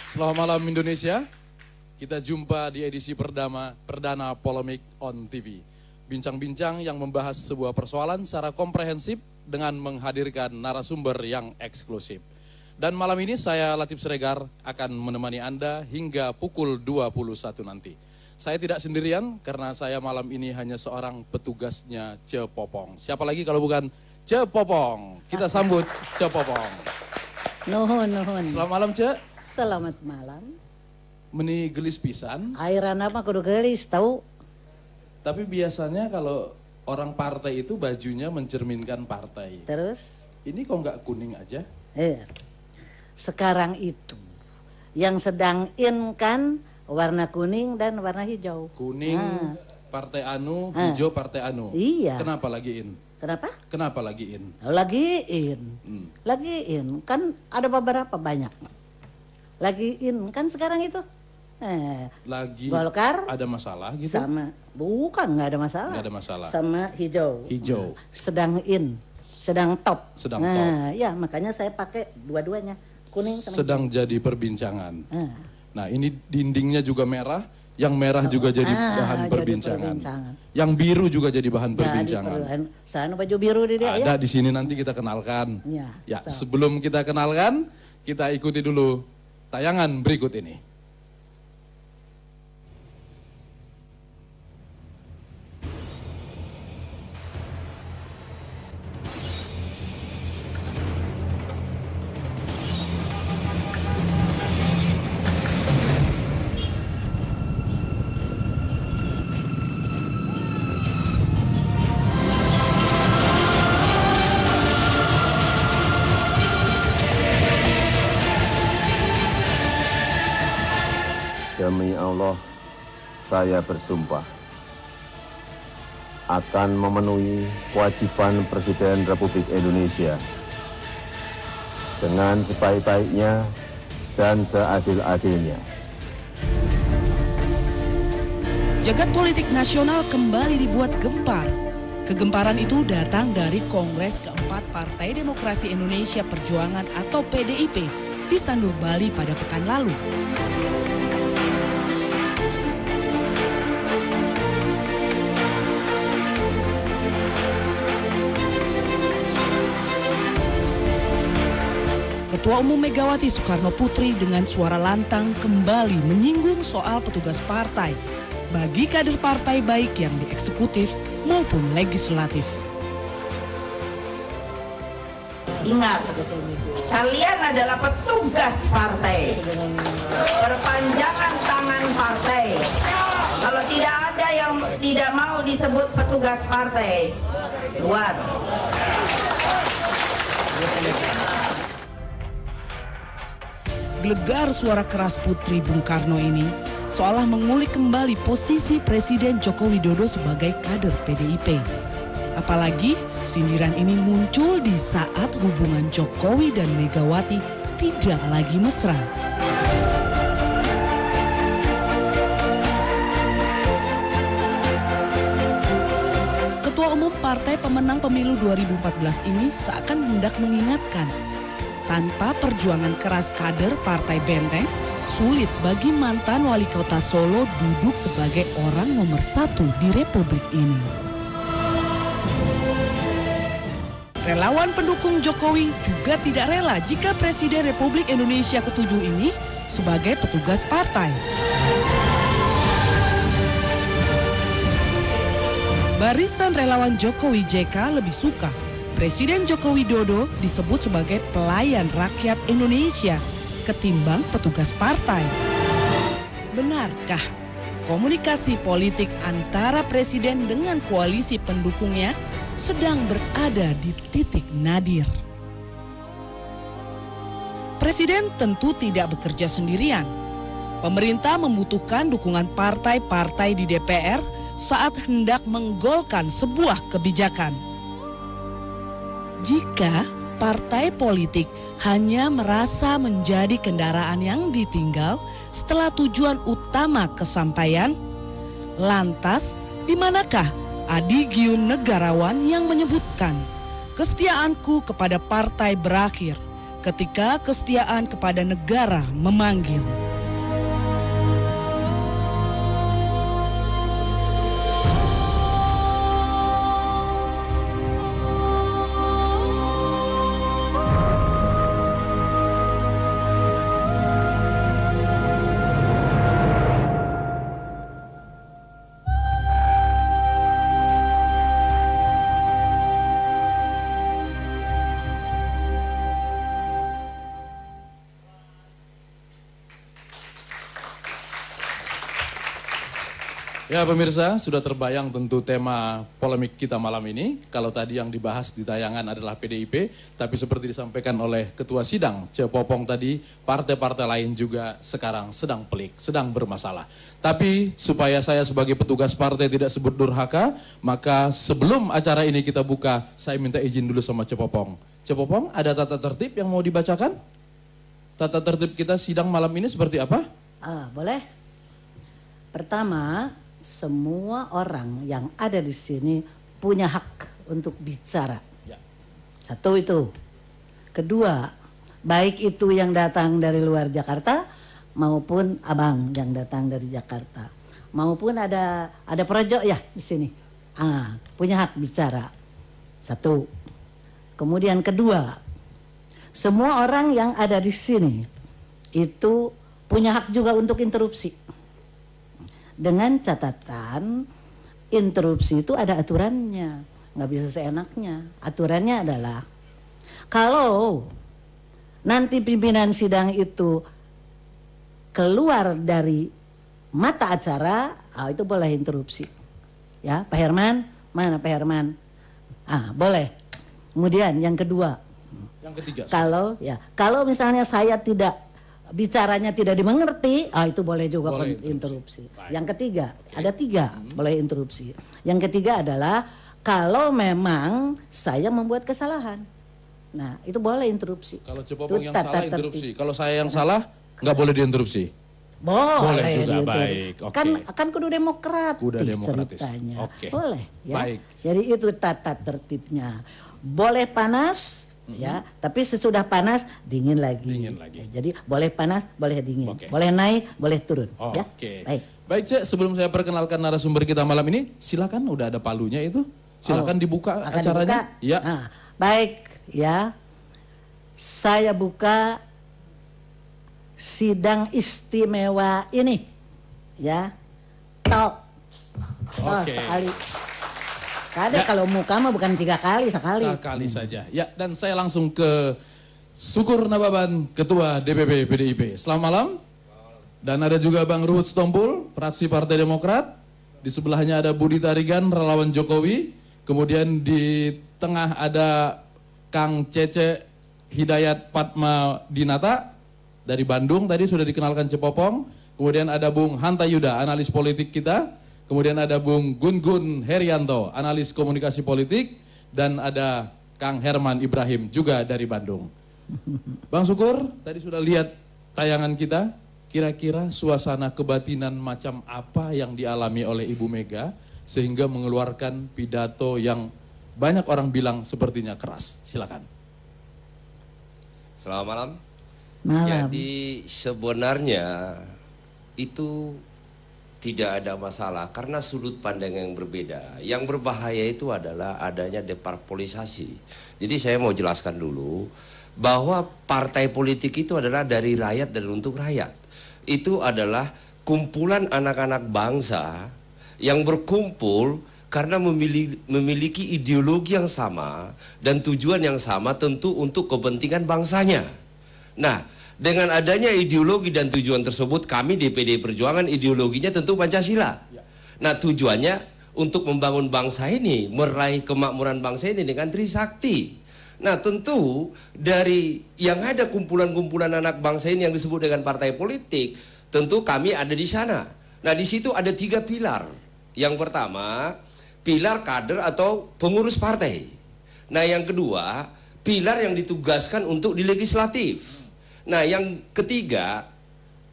Selamat malam Indonesia. Kita jumpa di edisi perdana Polemik on TV. Bincang-bincang yang membahas sebuah persoalan secara komprehensif dengan menghadirkan narasumber yang eksklusif. Dan malam ini saya Latif Siregar akan menemani Anda hingga pukul 21 nanti. Saya tidak sendirian karena saya malam ini hanya seorang petugasnya Ce Popong. Siapa lagi kalau bukan Ce Popong? Kita sambut Ce Popong. Nuhun. Selamat malam Ce. Selamat malam. Meni gelis pisan. Airan apa kudu gelis tahu? Tapi biasanya kalau orang partai itu bajunya mencerminkan partai. Terus? Ini kok nggak kuning aja? Sekarang itu yang sedang in kan warna kuning dan warna hijau. Kuning partai anu, hijau partai anu. Iya. Kenapa lagi in? Kenapa? Kenapa lagi in? Lagi in. Lagi in. Kan ada beberapa banyak. Lagi in kan sekarang itu. Lagi Golkar ada masalah gitu? Sama, bukan nggak ada masalah. Nggak ada masalah. Sama hijau. Hijau. Sedang in, sedang top. Sedang top. Ya makanya saya pakai dua-duanya. Kuning sama sedang hijau. jadi perbincangan. Nah ini dindingnya juga merah, yang merah juga jadi bahan perbincangan. Yang biru juga jadi bahan perbincangan. Sana baju biru di dia ada ya. di sini nanti kita kenalkan. Ya, sebelum kita kenalkan, kita ikuti dulu tayangan berikut ini. Demi Allah, saya bersumpah akan memenuhi kewajiban Presiden Republik Indonesia dengan sebaik-baiknya dan seadil-adilnya. Jagat politik nasional kembali dibuat gempar. Kegemparan itu datang dari Kongres keempat Partai Demokrasi Indonesia Perjuangan atau PDIP di Sanur, Bali pada pekan lalu. Ketua Umum Megawati Soekarno Putri dengan suara lantang kembali menyinggung soal petugas partai bagi kader partai baik yang di eksekutif maupun legislatif. Ingat, kalian adalah petugas partai, perpanjangan tangan partai. Kalau tidak ada yang tidak mau disebut petugas partai, keluar. Gelegar suara keras Putri Bung Karno ini seolah mengulik kembali posisi Presiden Joko Widodo sebagai kader PDIP. Apalagi sindiran ini muncul di saat hubungan Jokowi dan Megawati tidak lagi mesra. Ketua Umum Partai Pemenang Pemilu 2014 ini seakan hendak mengingatkan, tanpa perjuangan keras kader Partai Benteng, sulit bagi mantan wali kota Solo duduk sebagai orang nomor 1 di Republik ini. Relawan pendukung Jokowi juga tidak rela jika Presiden Republik Indonesia ke-7 ini sebagai petugas partai. Barisan relawan Jokowi JK lebih suka Presiden Joko Widodo disebut sebagai pelayan rakyat Indonesia ketimbang petugas partai. Benarkah komunikasi politik antara presiden dengan koalisi pendukungnya sedang berada di titik nadir? Presiden tentu tidak bekerja sendirian. Pemerintah membutuhkan dukungan partai-partai di DPR saat hendak menggolkan sebuah kebijakan. Jika partai politik hanya merasa menjadi kendaraan yang ditinggal setelah tujuan utama kesampaian, lantas di manakah adigium negarawan yang menyebutkan kesetiaanku kepada partai berakhir ketika kesetiaan kepada negara memanggil. Ya pemirsa, sudah terbayang tentu tema polemik kita malam ini. Kalau tadi yang dibahas di tayangan adalah PDIP, tapi seperti disampaikan oleh Ketua Sidang Cepopong tadi, partai-partai lain juga sekarang sedang pelik, sedang bermasalah. Tapi supaya saya sebagai petugas partai tidak sebut durhaka, maka sebelum acara ini kita buka, saya minta izin dulu sama Cepopong. Cepopong, ada tata tertib yang mau dibacakan? Tata tertib kita sidang malam ini seperti apa? Boleh. Pertama, semua orang yang ada di sini punya hak untuk bicara. Ya. Satu itu. Kedua, baik itu yang datang dari luar Jakarta maupun abang yang datang dari Jakarta, maupun ada projo ya di sini. Punya hak bicara. Satu. Kemudian kedua, semua orang yang ada di sini itu punya hak juga untuk interupsi. Dengan catatan interupsi itu ada aturannya, nggak bisa seenaknya. Aturannya adalah kalau nanti pimpinan sidang itu keluar dari mata acara, itu boleh interupsi. Ya, Pak Herman, mana Pak Herman? Boleh. Kemudian yang kedua, yang ketiga. Kalau misalnya saya bicaranya tidak dimengerti, itu boleh juga interupsi. Baik. Yang ketiga, ada tiga boleh interupsi. Yang ketiga adalah kalau memang saya membuat kesalahan, nah itu boleh interupsi. Kalau Cepopong yang salah interupsi, kalau saya yang salah nggak boleh diinterupsi. Boleh juga, baik. Okay. Kan kudu demokratis ceritanya. Okay. Boleh ya. Baik. Jadi itu tata tertibnya. Boleh panas. Ya, tapi sesudah panas dingin lagi. Jadi boleh panas, boleh dingin, boleh naik, boleh turun. Ya, baik. Baik, Cek. Sebelum saya perkenalkan narasumber kita malam ini, silakan. Udah ada palunya itu. Silakan dibuka acaranya. Dibuka? Ya. Baik, ya. Saya buka sidang istimewa ini, ya. Sekali. Ada kalau muka mah bukan 3 kali, sekali. Sekali saja. Ya, dan saya langsung ke Syukur Nababan, Ketua DPP PDIP. Selamat malam. Dan ada juga Bang Ruhut Sitompul, fraksi Partai Demokrat. Di sebelahnya ada Budi Tarigan, relawan Jokowi. Kemudian di tengah ada Kang Cece Hidayat Padma Dinata dari Bandung, tadi sudah dikenalkan Cepopong. Kemudian ada Bung Hanta Yuda, analis politik kita. Kemudian ada Bung Gun Herianto, analis komunikasi politik. Dan ada Kang Herman Ibrahim, juga dari Bandung. Bang Syukur, tadi sudah lihat tayangan kita. Kira-kira suasana kebatinan macam apa yang dialami oleh Ibu Mega sehingga mengeluarkan pidato yang banyak orang bilang sepertinya keras. Silakan. Selamat malam. Jadi sebenarnya itu tidak ada masalah karena sudut pandang yang berbeda. Yang berbahaya itu adalah adanya deparpolisasi. Jadi saya mau jelaskan dulu bahwa partai politik itu adalah dari rakyat dan untuk rakyat. Itu adalah kumpulan anak-anak bangsa yang berkumpul karena memiliki ideologi yang sama dan tujuan yang sama tentu untuk kepentingan bangsanya. Nah, dengan adanya ideologi dan tujuan tersebut, kami di PDI Perjuangan ideologinya tentu Pancasila. Nah, tujuannya untuk membangun bangsa ini, meraih kemakmuran bangsa ini dengan Trisakti. Nah, tentu dari yang ada kumpulan-kumpulan anak bangsa ini yang disebut dengan partai politik, tentu kami ada di sana. Nah, di situ ada 3 pilar. Yang pertama, pilar kader atau pengurus partai. Nah, yang kedua, pilar yang ditugaskan untuk di legislatif. Nah, yang ketiga,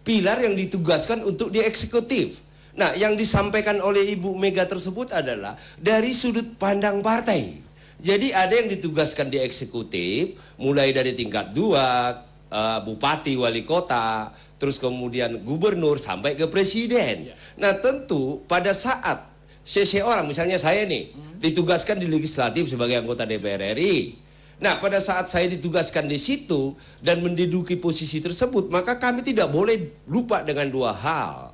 pilar yang ditugaskan untuk di eksekutif. Nah, yang disampaikan oleh Ibu Mega tersebut adalah dari sudut pandang partai. Jadi ada yang ditugaskan di eksekutif, mulai dari tingkat 2, bupati, wali kota, terus kemudian gubernur sampai ke presiden. Nah tentu pada saat seseorang, misalnya saya nih, ditugaskan di legislatif sebagai anggota DPR RI. Nah pada saat saya ditugaskan di situ dan menduduki posisi tersebut, maka kami tidak boleh lupa dengan 2 hal.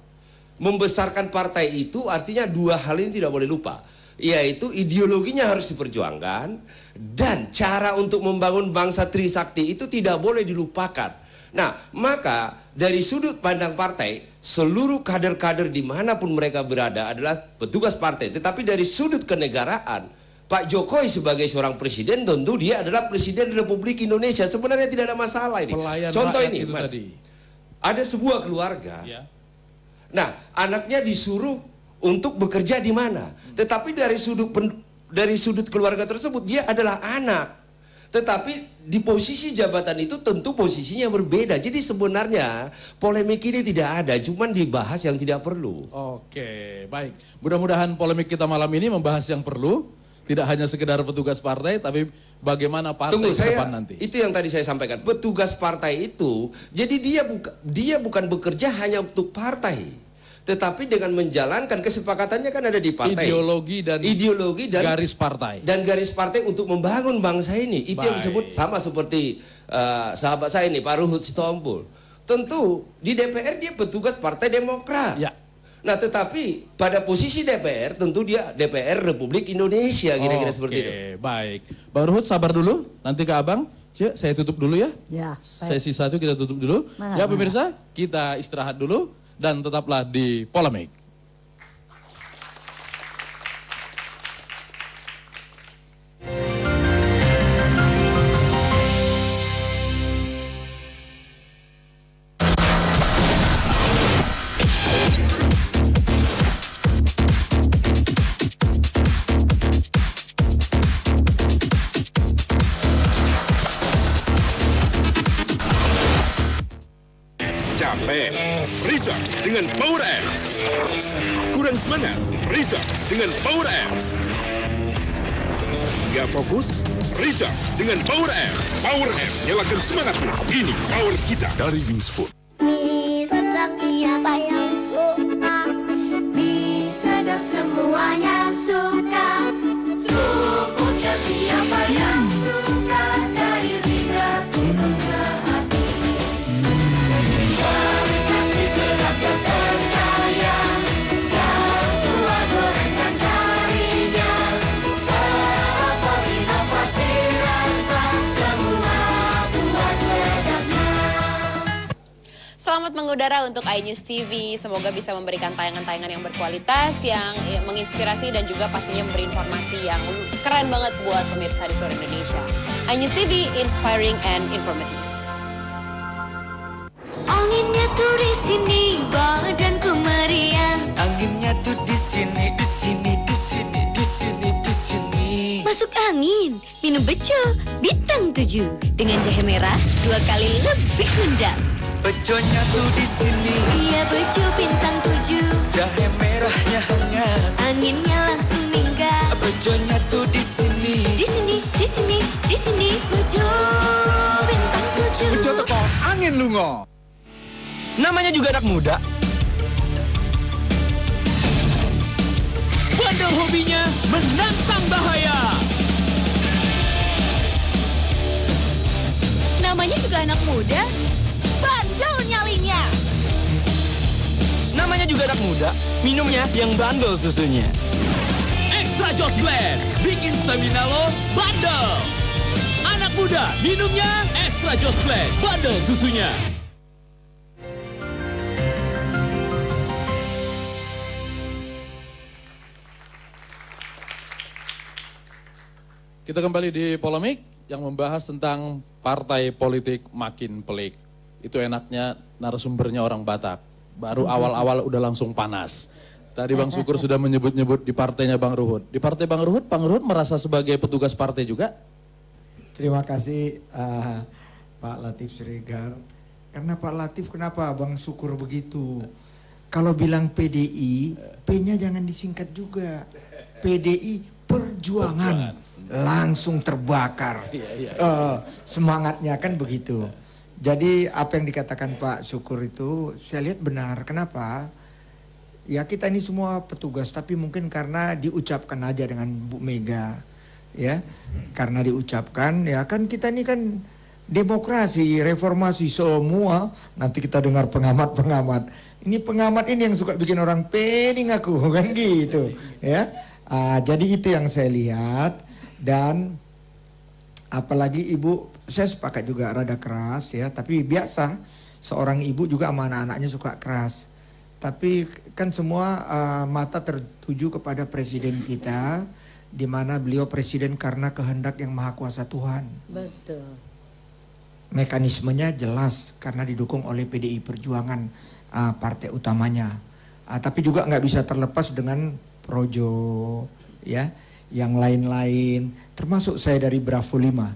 Membesarkan partai itu artinya 2 hal ini tidak boleh lupa, yaitu ideologinya harus diperjuangkan dan cara untuk membangun bangsa Trisakti itu tidak boleh dilupakan. Nah maka dari sudut pandang partai, seluruh kader-kader dimanapun mereka berada adalah petugas partai. Tetapi dari sudut kenegaraan, Pak Jokowi sebagai seorang presiden tentu dia adalah Presiden Republik Indonesia. Sebenarnya tidak ada masalah ini. Pelayan Contoh rakyat ini itu Mas, tadi. ada sebuah keluarga. Ya. Nah, anaknya disuruh untuk bekerja di mana? Tetapi dari sudut keluarga tersebut dia adalah anak. Tetapi di posisi jabatan itu tentu posisinya berbeda. Jadi sebenarnya polemik ini tidak ada, cuman dibahas yang tidak perlu. Oke, baik. Mudah-mudahan polemik kita malam ini membahas yang perlu, tidak hanya sekedar petugas partai, tapi bagaimana partai Tunggu, ke depan nanti. itu yang tadi saya sampaikan. Petugas partai itu, jadi dia bukan bekerja hanya untuk partai. Tetapi dengan menjalankan kesepakatannya kan ada di partai. Ideologi dan garis partai. Dan garis partai untuk membangun bangsa ini. Itu yang Baik. disebut sama seperti sahabat saya ini, Pak Ruhut Sitompul. Tentu di DPR dia petugas Partai Demokrat. Ya. Nah tetapi pada posisi DPR tentu dia DPR Republik Indonesia, kira-kira seperti itu. Oke, baik. Bang Ruhut sabar dulu, nanti ke abang. Cik, saya tutup dulu ya. Ya, baik. Sesi 1 kita tutup dulu. Ya pemirsa, kita istirahat dulu. Dan tetaplah di Polemik. Capek, Riza dengan Power F. Kurang semangat, Riza dengan Power F. Gak fokus, Riza dengan Power F. Power F, nyalakan semangatmu. Ini power kita dari Wings Food. Bisa siapa yang suka, bisa dan semuanya suka. Suka siapa yang suka, dari lidah turun ke hati. Pasti sedap terpercaya, yang tua gorengan karinya. Apa inovasi rasa, semua buah sedapnya. Selamat mengudara untuk iNews TV. Semoga bisa memberikan tayangan-tayangan yang berkualitas, yang menginspirasi dan juga pastinya memberi informasi yang keren banget buat pemirsa di seluruh Indonesia. iNews TV, inspiring and informative. Anginnya tuh di sini, badanku meriah. Anginnya tuh di sini, di sini, di sini, di sini, di sini. Masuk angin, minum beco, bintang 7. Dengan jahe merah, 2 kali lebih nendang. Beconya tuh di sini, Iya beco bintang 7. jahe merahnya hangat. Anginnya langsung minggat. Beconya tuh di sini. Di sini, di sini, di sini. Beco bintang 7. Beco teko angin lungo. Namanya juga anak muda. Bandel hobinya menantang bahaya. Namanya juga anak muda. Bandel nyalinya. Namanya juga anak muda. Minumnya yang bandel susunya. Extra Joss Blend, bikin stamina lo bandel. Anak muda, minumnya Extra Joss Blend, bandel susunya. Kita kembali di Polemik yang membahas tentang partai politik makin pelik. Itu enaknya narasumbernya orang Batak. Baru awal-awal udah langsung panas. Tadi Bang Syukur sudah menyebut-nyebut di partainya Bang Ruhut. Di partai Bang Ruhut merasa sebagai petugas partai juga? Terima kasih Pak Latif Siregar. Karena Pak Latif kenapa Bang Syukur begitu? Kalau bilang PDI, P-nya jangan disingkat juga. PDI Perjuangan. langsung terbakar. Semangatnya kan begitu. Jadi apa yang dikatakan Pak Syukur itu saya lihat benar. Kenapa? Ya kita ini semua petugas, tapi mungkin karena diucapkan aja dengan Bu Mega, ya. Karena diucapkan, ya kan kita ini kan demokrasi, reformasi semua. Nanti kita dengar pengamat-pengamat. Ini pengamat ini yang suka bikin orang pening aku, kan gitu, ya. Jadi itu yang saya lihat. Dan apalagi ibu, saya sepakat juga rada keras ya, tapi biasa seorang ibu juga sama anak-anaknya suka keras. Tapi kan semua mata tertuju kepada presiden kita, di mana beliau presiden karena kehendak yang maha kuasa Tuhan. Betul. Mekanismenya jelas karena didukung oleh PDI Perjuangan, partai utamanya. Tapi juga nggak bisa terlepas dengan Projo, ya, yang lain-lain. Termasuk saya dari Bravo 5,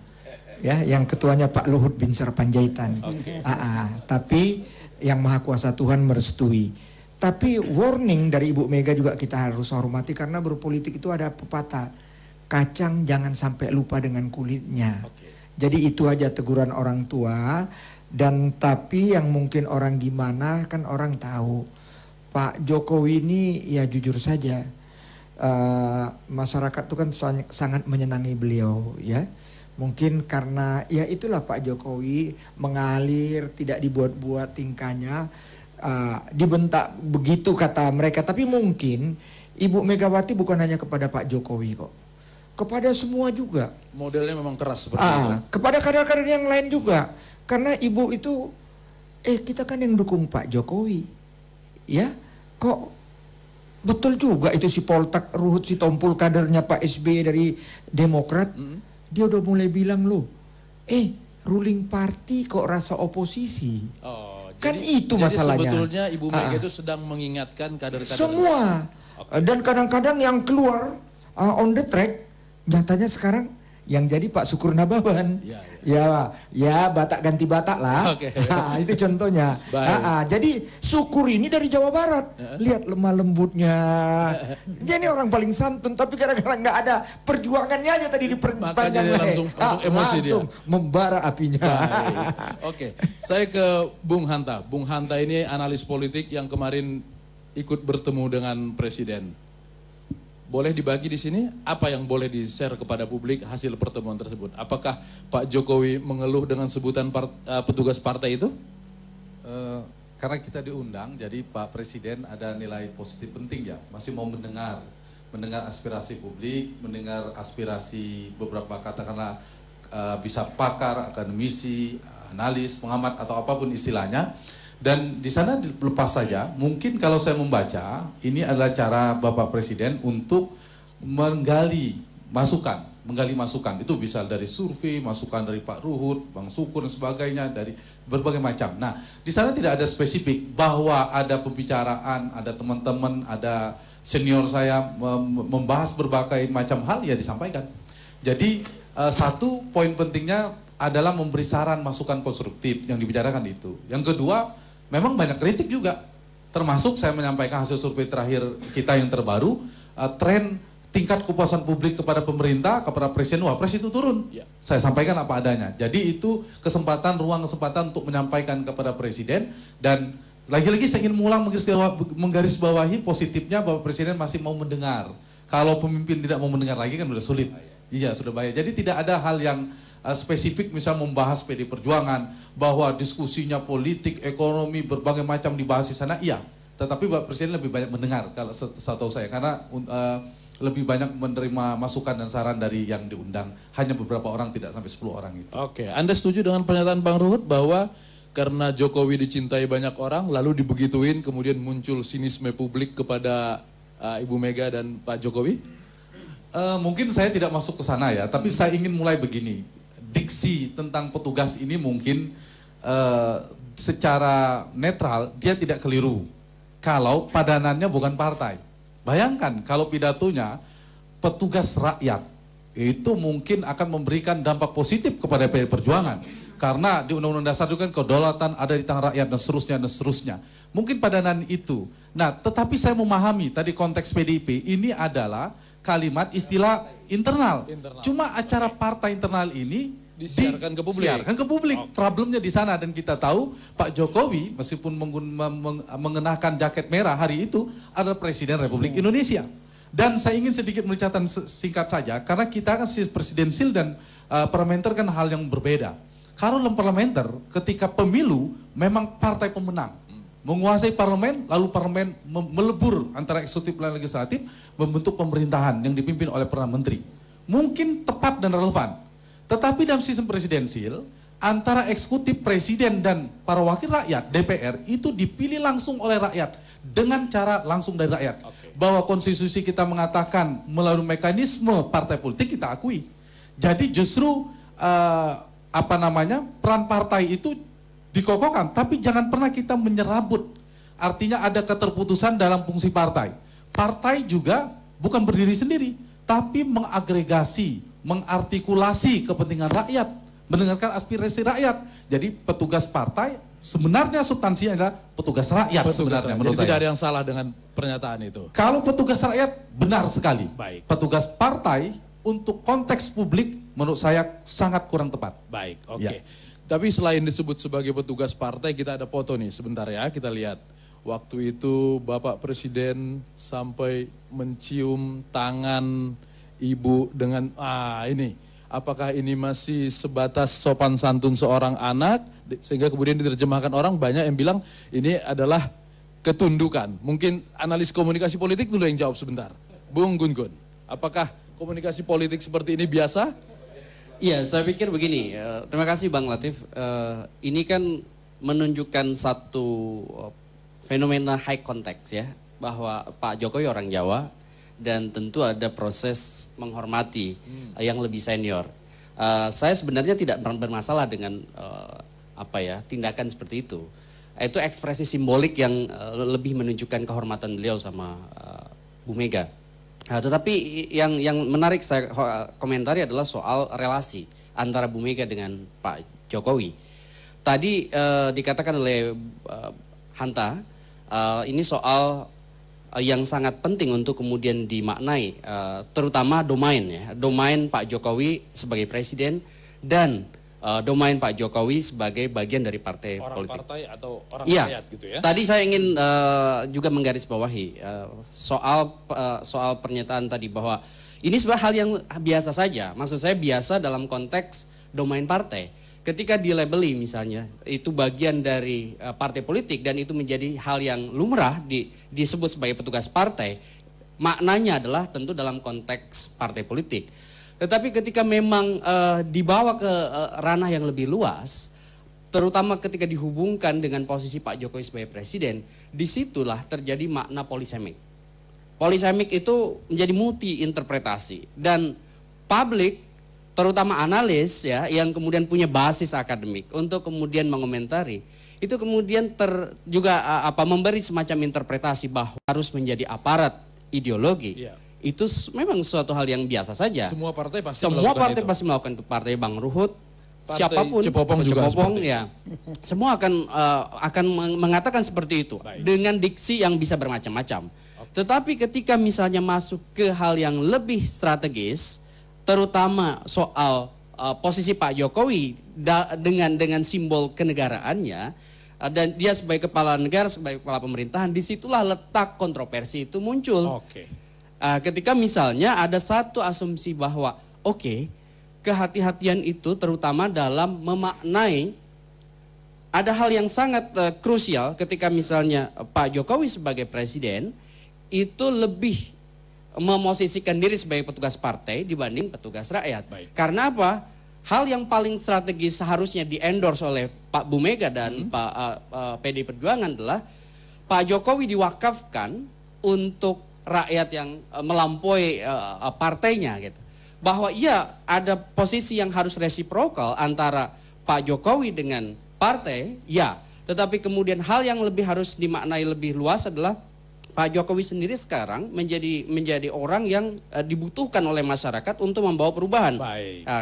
ya, yang ketuanya Pak Luhut Binsar Panjaitan. Tapi yang maha kuasa Tuhan merestui. Tapi warning dari Ibu Mega juga kita harus hormati, karena berpolitik itu ada pepatah, kacang jangan sampai lupa dengan kulitnya. Jadi itu aja teguran orang tua. Dan tapi yang mungkin orang gimana kan orang tahu, Pak Jokowi ini ya jujur saja, masyarakat itu kan sangat menyenangi beliau, ya. Mungkin karena ya itulah Pak Jokowi mengalir, tidak dibuat-buat tingkahnya. Dibentak begitu kata mereka. Tapi mungkin Ibu Megawati bukan hanya kepada Pak Jokowi kok, kepada semua juga. Modelnya memang keras seperti itu. Kepada kader-kader yang lain juga. Karena ibu itu, kita kan yang dukung Pak Jokowi, ya. Kok betul juga itu si Poltak Ruhut si Tompul kadernya Pak SBY dari Demokrat. Dia udah mulai bilang loh, ruling party kok rasa oposisi. Kan itu masalahnya. Jadi sebetulnya Ibu Mega itu sedang mengingatkan kader-kader semua. Dan kadang-kadang yang keluar on the track, nyatanya sekarang yang jadi Pak Syukur Nababan. Ya Batak ganti Batak lah. Itu contohnya. Jadi Syukur ini dari Jawa Barat. Lihat lemah lembutnya. Dia ini orang paling santun, tapi kadang-kadang nggak ada perjuangannya aja tadi diperpanjang. Langsung emosi langsung dia. Membara apinya. Saya ke Bung Hanta. Bung Hanta ini analis politik yang kemarin ikut bertemu dengan Presiden. Boleh dibagi di sini apa yang boleh di-share kepada publik hasil pertemuan tersebut? Apakah Pak Jokowi mengeluh dengan sebutan petugas partai itu? Karena kita diundang, jadi Pak Presiden ada nilai positif penting ya, masih mau mendengar aspirasi publik, mendengar aspirasi beberapa katakanlah bisa pakar, akademisi, analis, pengamat atau apapun istilahnya. Dan di sana dilepas saja, mungkin kalau saya membaca, ini adalah cara Bapak Presiden untuk menggali masukan. Itu bisa dari survei, masukan dari Pak Ruhut, Bang Syukur dan sebagainya, dari berbagai macam. Nah, di sana tidak ada spesifik bahwa ada pembicaraan, ada teman-teman, ada senior saya membahas berbagai macam hal, ya disampaikan. Jadi satu poin pentingnya adalah memberi saran, masukan konstruktif yang dibicarakan itu. Yang kedua, memang banyak kritik juga, termasuk saya menyampaikan hasil survei terakhir kita yang terbaru, tren tingkat kepuasan publik kepada pemerintah, kepada Presiden Wapres itu turun. Saya sampaikan apa adanya. Jadi itu ruang kesempatan untuk menyampaikan kepada Presiden. Dan lagi-lagi saya ingin mengulang menggarisbawahi positifnya bahwa Presiden masih mau mendengar. Kalau pemimpin tidak mau mendengar lagi kan sudah sulit. Iya, sudah bahaya. Jadi tidak ada hal yang spesifik misal membahas PD Perjuangan, bahwa diskusinya politik, ekonomi, berbagai macam dibahas di sana, iya. Tetapi Bapak Presiden lebih banyak mendengar, kalau setahu saya, karena lebih banyak menerima masukan dan saran dari yang diundang. Hanya beberapa orang, tidak sampai 10 orang itu. Oke, Anda setuju dengan pernyataan Bang Ruhut bahwa karena Jokowi dicintai banyak orang, lalu dibegituin, kemudian muncul sinisme publik kepada Ibu Mega dan Pak Jokowi? Mungkin saya tidak masuk ke sana ya, tapi saya ingin mulai begini. Diksi tentang petugas ini mungkin secara netral dia tidak keliru kalau padanannya bukan partai. Bayangkan kalau pidatonya petugas rakyat, itu mungkin akan memberikan dampak positif kepada PDI Perjuangan. Karena di Undang-Undang Dasar itu kan kedaulatan ada di tangan rakyat dan seterusnya. Mungkin padanan itu. Nah, tetapi saya memahami tadi konteks PDIP ini adalah kalimat istilah internal. Cuma acara partai internal ini disiarkan ke publik. Disiarkan ke publik. Problemnya di sana, dan kita tahu Pak Jokowi meskipun mengenakan jaket merah hari itu adalah Presiden Republik Indonesia. Dan saya ingin sedikit menceritakan singkat saja, karena kita kan presidensil dan parlementer kan hal yang berbeda. Kalau dalam parlementer, ketika pemilu memang partai pemenang menguasai parlemen, lalu parlemen melebur antara eksekutif dan legislatif, membentuk pemerintahan yang dipimpin oleh Perdana Menteri. Mungkin tepat dan relevan. Tetapi dalam sistem presidensil, antara eksekutif presiden dan para wakil rakyat, DPR, itu dipilih langsung oleh rakyat dengan cara langsung dari rakyat. Bahwa konstitusi kita mengatakan melalui mekanisme partai politik, kita akui. Jadi justru peran partai itu dikokohkan, tapi jangan pernah kita menyerabut. Artinya ada keterputusan dalam fungsi partai. Partai juga bukan berdiri sendiri, tapi mengagregasi, mengartikulasi kepentingan rakyat, mendengarkan aspirasi rakyat. Jadi petugas partai sebenarnya substansinya adalah petugas rakyat sebenarnya menurut saya. Tidak ada yang salah dengan pernyataan itu. Kalau petugas rakyat, benar sekali. Baik. Petugas partai untuk konteks publik menurut saya sangat kurang tepat. Baik, oke. Ya. Tapi selain disebut sebagai petugas partai, kita ada foto nih sebentar ya, kita lihat. Waktu itu Bapak Presiden sampai mencium tangan Ibu dengan, ini. Apakah ini masih sebatas sopan santun seorang anak, sehingga kemudian diterjemahkan orang, banyak yang bilang ini adalah ketundukan. Mungkin analis komunikasi politik dulu yang jawab sebentar. Bung Gun-Gun, apakah komunikasi politik seperti ini biasa? Iya, saya pikir begini. Terima kasih Bang Latif. Ini kan menunjukkan satu fenomena high context ya, bahwa Pak Jokowi orang Jawa dan tentu ada proses menghormati yang lebih senior. Saya sebenarnya tidak bermasalah dengan tindakan seperti itu. Itu ekspresi simbolik yang lebih menunjukkan kehormatan beliau sama Bu Mega. Tetapi yang menarik saya komentari adalah soal relasi antara Bu Mega dengan Pak Jokowi. Tadi dikatakan oleh Hanta, ini soal yang sangat penting untuk kemudian dimaknai, terutama domain Pak Jokowi sebagai presiden dan domain Pak Jokowi sebagai bagian dari partai politik. Orang partai atau orang iya, rakyat gitu ya? Tadi saya ingin juga menggarisbawahi soal pernyataan tadi bahwa ini sebenarnya hal yang biasa saja. Maksud saya biasa dalam konteks domain partai. Ketika dilabeli misalnya itu bagian dari partai politik dan itu menjadi hal yang lumrah disebut sebagai petugas partai, maknanya adalah tentu dalam konteks partai politik. Tetapi ketika memang dibawa ke ranah yang lebih luas, terutama ketika dihubungkan dengan posisi Pak Jokowi sebagai presiden, disitulah terjadi makna polisemik. Polisemik itu menjadi multi interpretasi dan publik, terutama analis ya, yang kemudian punya basis akademik untuk kemudian mengomentari, itu kemudian juga memberi semacam interpretasi bahwa harus menjadi aparat ideologi. Iya. Itu memang suatu hal yang biasa saja. Semua partai pasti melakukan itu. Partai Bang Ruhut, partai siapapun, Cepopong juga ya, semua akan mengatakan seperti itu. Baik. Dengan diksi yang bisa bermacam-macam. Tetapi ketika misalnya masuk ke hal yang lebih strategis, terutama soal posisi Pak Jokowi dengan simbol kenegaraannya, dan dia sebagai kepala negara, sebagai kepala pemerintahan, disitulah letak kontroversi itu muncul. Ketika misalnya ada satu asumsi bahwa kehati-hatian itu terutama dalam memaknai ada hal yang sangat krusial ketika misalnya Pak Jokowi sebagai presiden itu lebih memosisikan diri sebagai petugas partai dibanding petugas rakyat. Baik. Karena apa? Hal yang paling strategis seharusnya di-endorse oleh Pak Bu Mega dan Pak PD Perjuangan adalah Pak Jokowi diwakafkan untuk rakyat yang melampaui partainya gitu. Bahwa ada posisi yang harus resiprokal antara Pak Jokowi dengan partai, tetapi kemudian hal yang lebih harus dimaknai lebih luas adalah Pak Jokowi sendiri sekarang menjadi orang yang dibutuhkan oleh masyarakat untuk membawa perubahan.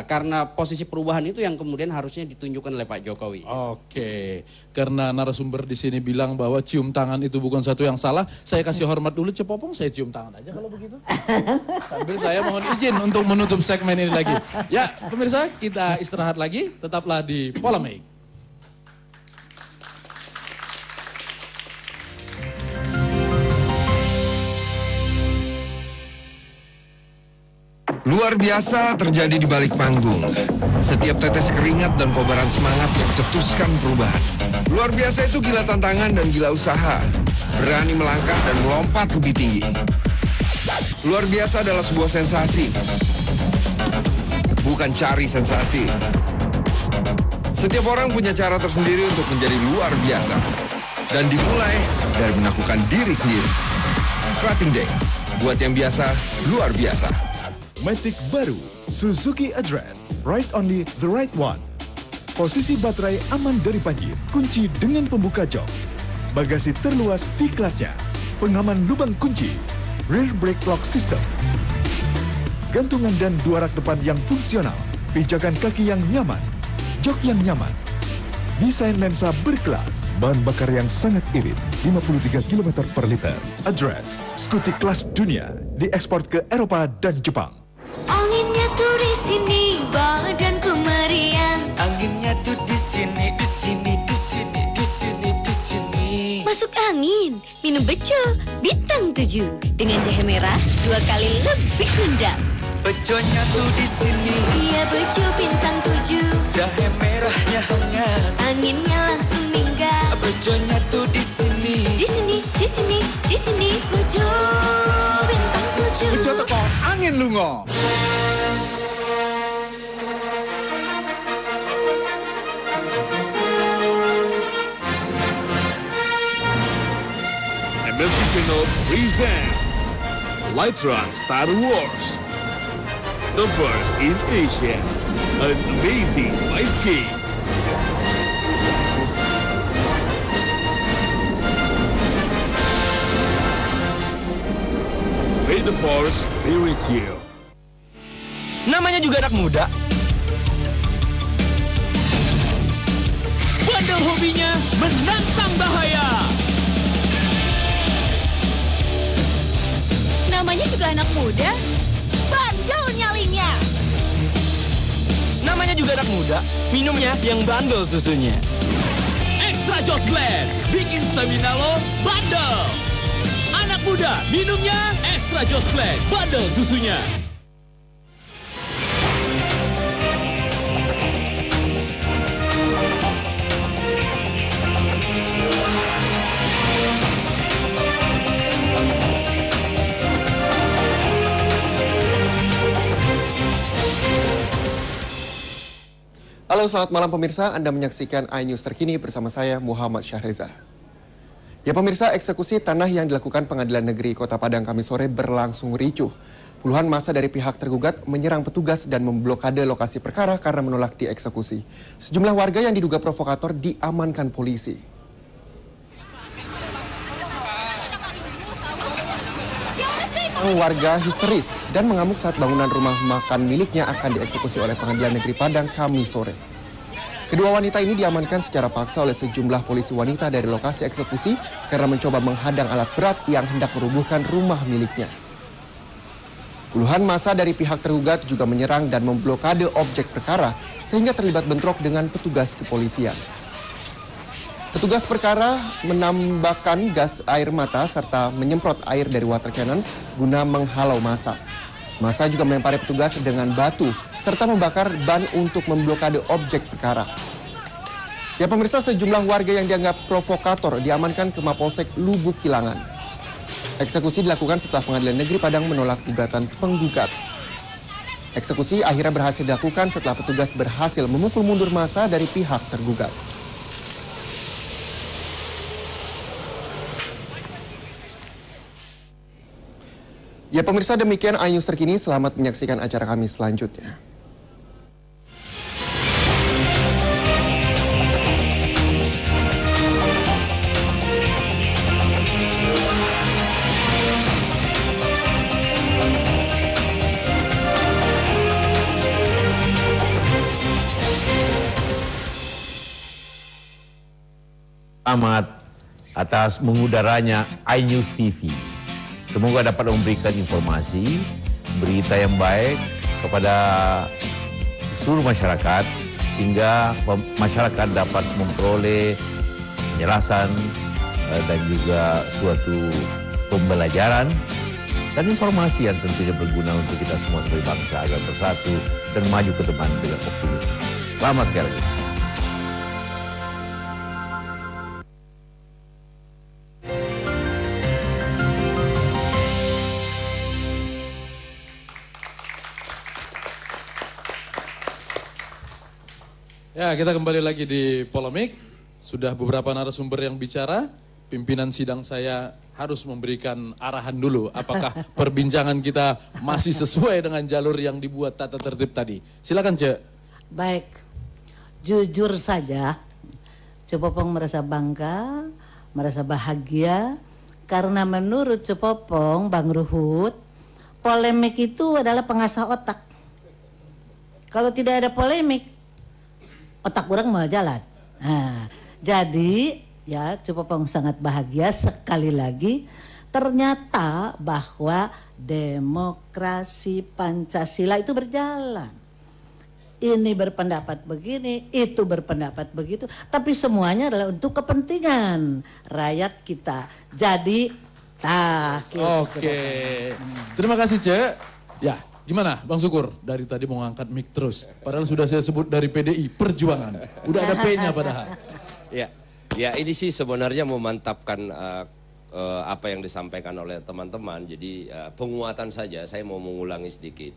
Karena posisi perubahan itu yang kemudian harusnya ditunjukkan oleh Pak Jokowi. Oke, karena narasumber di sini bilang bahwa cium tangan itu bukan satu yang salah, saya kasih hormat dulu Cepopong, saya cium tangan aja kalau begitu. Sambil saya mohon izin untuk menutup segmen ini lagi. Ya, pemirsa, kita istirahat lagi, tetaplah di Polemik. Luar biasa terjadi di balik panggung. Setiap tetes keringat dan kobaran semangat yang cetuskan perubahan. Luar biasa itu gila tantangan dan gila usaha. Berani melangkah dan melompat lebih tinggi. Luar biasa adalah sebuah sensasi. Bukan cari sensasi. Setiap orang punya cara tersendiri untuk menjadi luar biasa. Dan dimulai dari menaklukkan diri sendiri. Cutting Day. Buat yang biasa, luar biasa. Matic baru, Suzuki Adrenaline, ride only the right one. Posisi baterai aman dari banjir, kunci dengan pembuka jok. Bagasi terluas di kelasnya, pengaman lubang kunci, rear brake lock system. Gantungan dan dua rak depan yang fungsional, pijakan kaki yang nyaman, jok yang nyaman. Desain lensa berkelas, bahan bakar yang sangat irit, 53 km per liter. Address, skuti kelas dunia, diekspor ke Eropa dan Jepang. Anginnya tuh di sini, badanku meriang. Anginnya tuh di sini, di sini, di sini, di sini, di sini. Masuk angin, minum beco, bintang 7. Dengan jahe merah, 2 kali lebih nendang. Beconya tuh di sini. Iya beco bintang 7. Jahe merahnya hangat. Anginnya langsung minggat. Beconya tuh di sini. Di sini, di sini, di sini. Beco bintang 7. Beco teko angin lungo. MLC Channels present Light Run Star Wars, the first in Asia, an amazing 5K. May the Force be with you. Namanya juga anak muda. Bandel hobinya menantang bahaya. Namanya juga anak muda, bandel nyalinya. Namanya juga anak muda, minumnya yang bandel susunya. Extra Joss Blend, bikin stamina lo bandel. Anak muda, minumnya Extra Joss Blend, bandel susunya. Halo, selamat malam pemirsa. Anda menyaksikan iNews terkini bersama saya Muhammad Syahreza. Ya pemirsa, eksekusi tanah yang dilakukan Pengadilan Negeri Kota Padang Kamis sore berlangsung ricuh. Puluhan massa dari pihak tergugat menyerang petugas dan memblokade lokasi perkara karena menolak dieksekusi. Sejumlah warga yang diduga provokator diamankan polisi. Warga histeris dan mengamuk saat bangunan rumah makan miliknya akan dieksekusi oleh Pengadilan Negeri Padang Kamis sore. Kedua wanita ini diamankan secara paksa oleh sejumlah polisi wanita dari lokasi eksekusi karena mencoba menghadang alat berat yang hendak merubuhkan rumah miliknya. Puluhan massa dari pihak tergugat juga menyerang dan memblokade objek perkara sehingga terlibat bentrok dengan petugas kepolisian. Petugas perkara menambahkan gas air mata serta menyemprot air dari water cannon guna menghalau massa. Massa juga melempari petugas dengan batu serta membakar ban untuk memblokade objek perkara. Ya pemirsa, sejumlah warga yang dianggap provokator diamankan ke Mapolsek Lubuk Kilangan. Eksekusi dilakukan setelah Pengadilan Negeri Padang menolak gugatan penggugat. Eksekusi akhirnya berhasil dilakukan setelah petugas berhasil memukul mundur massa dari pihak tergugat. Ya pemirsa, demikian iNews terkini. Selamat menyaksikan acara kami selanjutnya. Selamat atas mengudaranya iNews TV. Semoga dapat memberikan informasi, berita yang baik kepada seluruh masyarakat, sehingga masyarakat dapat memperoleh penjelasan dan juga suatu pembelajaran dan informasi yang tentunya berguna untuk kita semua sebagai bangsa agar bersatu dan maju ke depan dengan optimis. Selamat sekali lagi. Ya, kita kembali lagi di Polemik. Sudah beberapa narasumber yang bicara. Pimpinan sidang saya harus memberikan arahan dulu. Apakah perbincangan kita masih sesuai dengan jalur yang dibuat tata tertib tadi? Silakan, Cek. Baik, jujur saja, Cepopong merasa bangga, merasa bahagia. Karena menurut Cepopong, Bang Ruhut, polemik itu adalah pengasah otak. Kalau tidak ada polemik, otak orang mau jalan. Nah, jadi ya Cepopong sangat bahagia sekali lagi. Ternyata bahwa demokrasi Pancasila itu berjalan. Ini berpendapat begini, itu berpendapat begitu. Tapi semuanya adalah untuk kepentingan rakyat kita. Jadi, Oke. Terima kasih, Cek. Ya. Gimana Bang Sukur? Dari tadi mau ngangkat mic terus. Padahal sudah saya sebut dari PDI Perjuangan. Udah ada P-nya padahal. Ya ini sih sebenarnya memantapkan apa yang disampaikan oleh teman-teman. Jadi penguatan saja, saya mau mengulangi sedikit.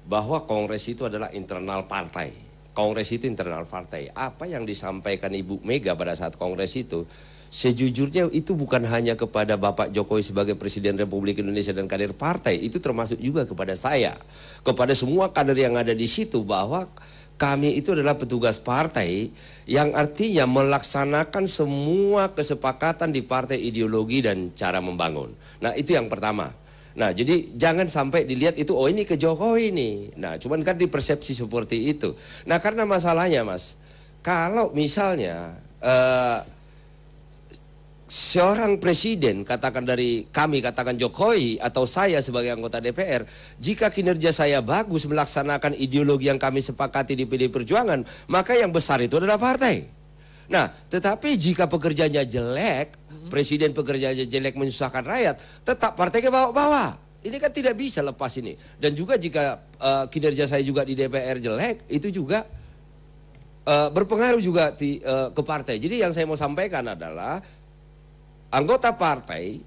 Bahwa Kongres itu adalah internal partai. Kongres itu internal partai. Apa yang disampaikan Ibu Mega pada saat Kongres itu, sejujurnya itu bukan hanya kepada Bapak Jokowi sebagai Presiden Republik Indonesia dan kader partai, itu termasuk juga kepada saya, kepada semua kader yang ada di situ, bahwa kami itu adalah petugas partai yang artinya melaksanakan semua kesepakatan di partai, ideologi dan cara membangun. Nah itu yang pertama. Nah jadi jangan sampai dilihat itu, oh ini ke Jokowi nih. Nah cuman kan dipersepsi seperti itu. Nah karena masalahnya Mas, kalau misalnya seorang presiden, katakan dari kami, katakan Jokowi atau saya sebagai anggota DPR, jika kinerja saya bagus melaksanakan ideologi yang kami sepakati di PD Perjuangan, maka yang besar itu adalah partai. Nah, tetapi jika pekerjaannya jelek, presiden pekerjaannya jelek menyusahkan rakyat, tetap partai ke bawah-bawah. Ini kan tidak bisa lepas ini. Dan juga jika kinerja saya juga di DPR jelek, itu juga berpengaruh juga ke partai. Jadi yang saya mau sampaikan adalah anggota partai,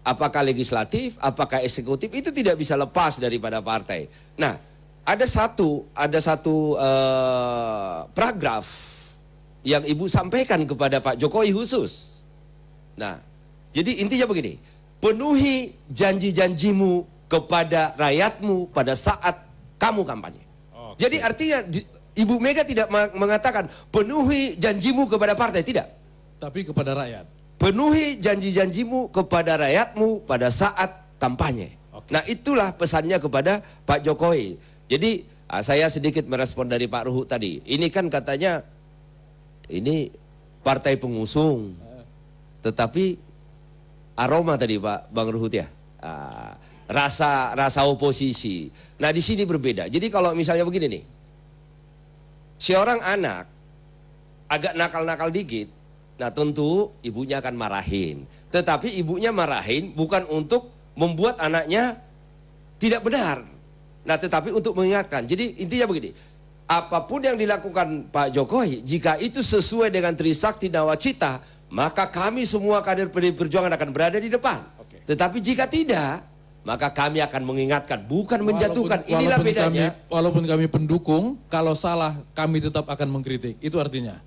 apakah legislatif, apakah eksekutif, itu tidak bisa lepas daripada partai. Nah, ada satu paragraf yang Ibu sampaikan kepada Pak Jokowi khusus. Nah, jadi intinya begini, penuhi janji-janjimu kepada rakyatmu pada saat kamu kampanye. Jadi artinya Ibu Mega tidak mengatakan penuhi janjimu kepada partai, tidak. Tapi kepada rakyat. Penuhi janji-janjimu kepada rakyatmu pada saat kampanye. Nah itulah pesannya kepada Pak Jokowi. Jadi saya sedikit merespon dari Pak Ruhut tadi. Ini kan katanya ini partai pengusung. Tetapi aroma tadi Pak Bang Ruhut ya. Rasa oposisi. Nah di sini berbeda. Jadi kalau misalnya begini nih. Seorang anak agak nakal-nakal dikit. Nah tentu ibunya akan marahin. Tetapi ibunya marahin bukan untuk membuat anaknya tidak benar. Nah tetapi untuk mengingatkan. Jadi intinya begini. Apapun yang dilakukan Pak Jokowi, jika itu sesuai dengan Trisakti Nawacita, maka kami semua kader PDI Perjuangan akan berada di depan. Tetapi jika tidak, maka kami akan mengingatkan, bukan menjatuhkan. Inilah bedanya. Walaupun kami pendukung, kalau salah kami tetap akan mengkritik. Itu artinya?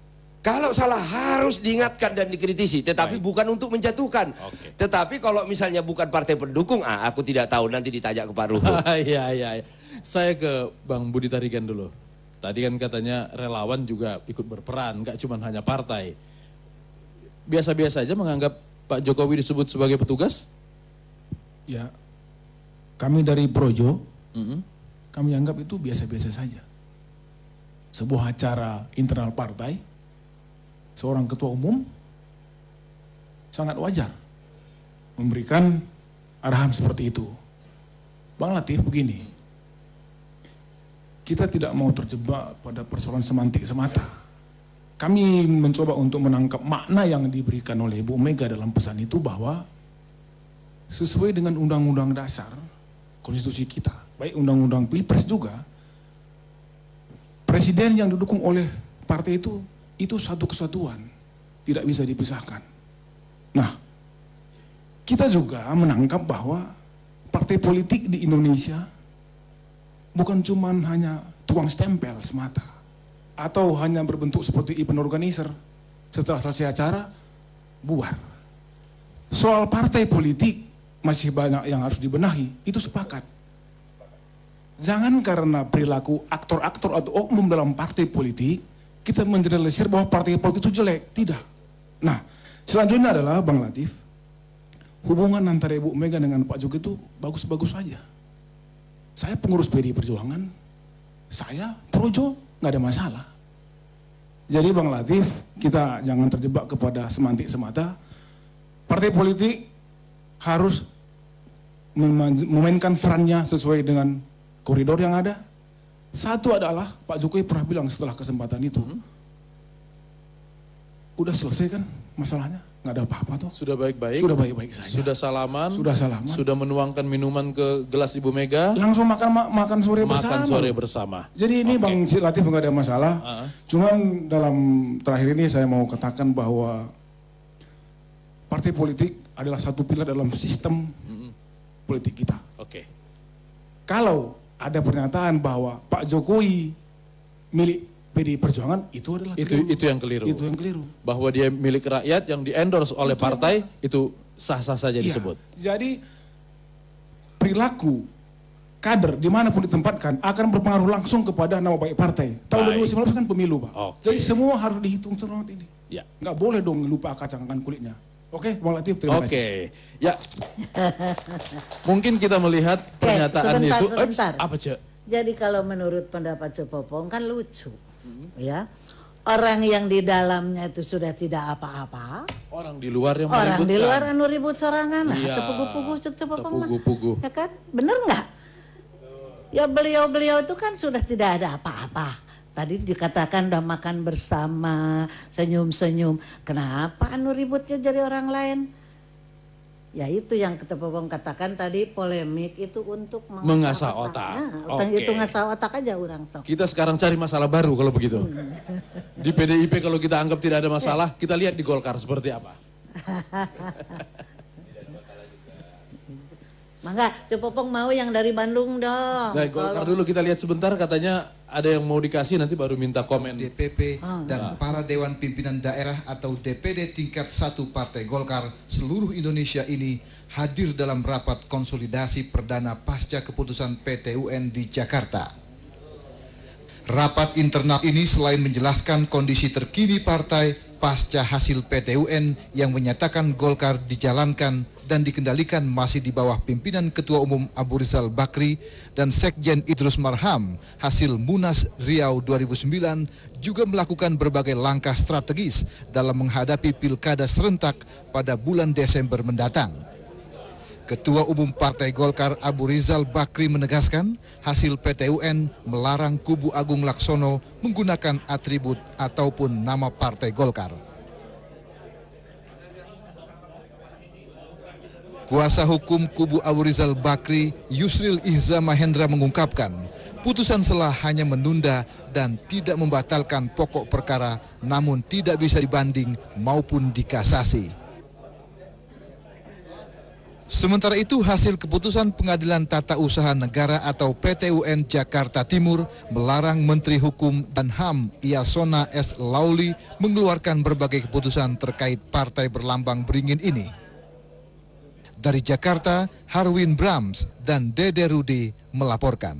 Kalau salah harus diingatkan dan dikritisi, tetapi bukan untuk menjatuhkan. Tetapi kalau misalnya bukan partai pendukung, aku tidak tahu, nanti ditanya ke Pak Ruhut. Iya. Saya ke Bang Budi Tarigan dulu. Tadi kan katanya relawan juga ikut berperan, nggak cuma hanya partai. Biasa-biasa aja menganggap Pak Jokowi disebut sebagai petugas? Ya, kami dari Projo, kami anggap itu biasa-biasa saja. Sebuah acara internal partai, seorang ketua umum sangat wajar memberikan arahan seperti itu. Bang Latif, begini, kita tidak mau terjebak pada persoalan semantik semata. Kami mencoba untuk menangkap makna yang diberikan oleh Ibu Mega dalam pesan itu bahwa sesuai dengan Undang-Undang Dasar, konstitusi kita, baik Undang-Undang Pilpres juga, presiden yang didukung oleh partai itu satu kesatuan, tidak bisa dipisahkan. Nah, kita juga menangkap bahwa partai politik di Indonesia bukan cuma hanya tuang stempel semata, atau hanya berbentuk seperti event organizer, setelah selesai acara, bubar. Soal partai politik masih banyak yang harus dibenahi, itu sepakat. Jangan karena perilaku aktor-aktor atau oknum dalam partai politik, kita mengeneralisir bahwa partai politik itu jelek. Tidak. Nah, selanjutnya adalah Bang Latif, hubungan antara Ibu Mega dengan Pak Jokowi itu bagus-bagus saja. Saya pengurus PDI Perjuangan, saya projo, nggak ada masalah. Jadi Bang Latif, kita jangan terjebak kepada semantik semata. Partai politik harus memainkan perannya sesuai dengan koridor yang ada. Satu adalah Pak Jokowi pernah bilang setelah kesempatan itu, udah selesai kan masalahnya, nggak ada apa-apa tuh. Sudah baik-baik. Sudah baik-baik saja. Sudah salaman. Sudah salaman. Sudah menuangkan minuman ke gelas Ibu Mega. Langsung makan sore bersama. Makan sore bersama. Jadi ini Bang Latif nggak ada masalah. Cuman dalam terakhir ini saya mau katakan bahwa partai politik adalah satu pilar dalam sistem politik kita. Oke. Kalau ada pernyataan bahwa Pak Jokowi milik PDI Perjuangan, itu adalah keliru. Itu yang keliru. Itu yang keliru. Bahwa dia milik rakyat yang di-endorse oleh partai, itu sah-sah saja disebut. Jadi perilaku kader dimanapun ditempatkan akan berpengaruh langsung kepada nama baik partai. Tahun 2019 kan pemilu, Pak. Jadi semua harus dihitung cermat ini. Ya. Nggak boleh dong lupa kacangkan kulitnya. Oke, Bang Latif, terima kasih. Ya. Mungkin kita melihat pernyataan itu. Sebentar. Apa, Cek? Jadi kalau menurut pendapat Cepopong kan lucu. Ya. Orang yang di dalamnya itu sudah tidak apa-apa. Orang di luar yang Orang di luar meributkan. anu ribut sorangan. Iya. Tepugu-pugu Cepopong. Tepugu-pugu. Ya kan? Bener nggak? Ya beliau-beliau itu kan sudah tidak ada apa-apa. Tadi dikatakan udah makan bersama, senyum-senyum. Kenapa anu ributnya jadi orang lain? Ya itu yang Cepopong katakan tadi, polemik itu untuk mengasah otak. Nah, itu ngasah otak aja orang tahu. Kita sekarang cari masalah baru kalau begitu. Di PDIP kalau kita anggap tidak ada masalah, kita lihat di Golkar seperti apa. Mangga, Cepopong mau yang dari Bandung dong. Nah, Golkar dulu kita lihat sebentar, katanya ada yang mau dikasih, nanti baru minta komen. DPP dan para Dewan Pimpinan Daerah atau DPD tingkat 1 Partai Golkar seluruh Indonesia ini hadir dalam rapat konsolidasi perdana pasca keputusan PT UN di Jakarta. Rapat internal ini selain menjelaskan kondisi terkini partai pasca hasil PT UN yang menyatakan Golkar dijalankan dan dikendalikan masih di bawah pimpinan Ketua Umum Abu Rizal Bakri dan Sekjen Idrus Marham, hasil Munas Riau 2009 juga melakukan berbagai langkah strategis dalam menghadapi pilkada serentak pada bulan Desember mendatang. Ketua Umum Partai Golkar Abu Rizal Bakri menegaskan hasil PT UN melarang kubu Agung Laksono menggunakan atribut ataupun nama Partai Golkar. Kuasa hukum kubu Abu Rizal Bakri, Yusril Ihza Mahendra mengungkapkan, putusan selah hanya menunda dan tidak membatalkan pokok perkara, namun tidak bisa dibanding maupun dikasasi. Sementara itu, hasil keputusan Pengadilan Tata Usaha Negara atau PT UN Jakarta Timur melarang Menteri Hukum dan HAM Yasona S. Lauli mengeluarkan berbagai keputusan terkait partai berlambang beringin ini. Dari Jakarta, Harwin Brahms dan Dede Rudi melaporkan.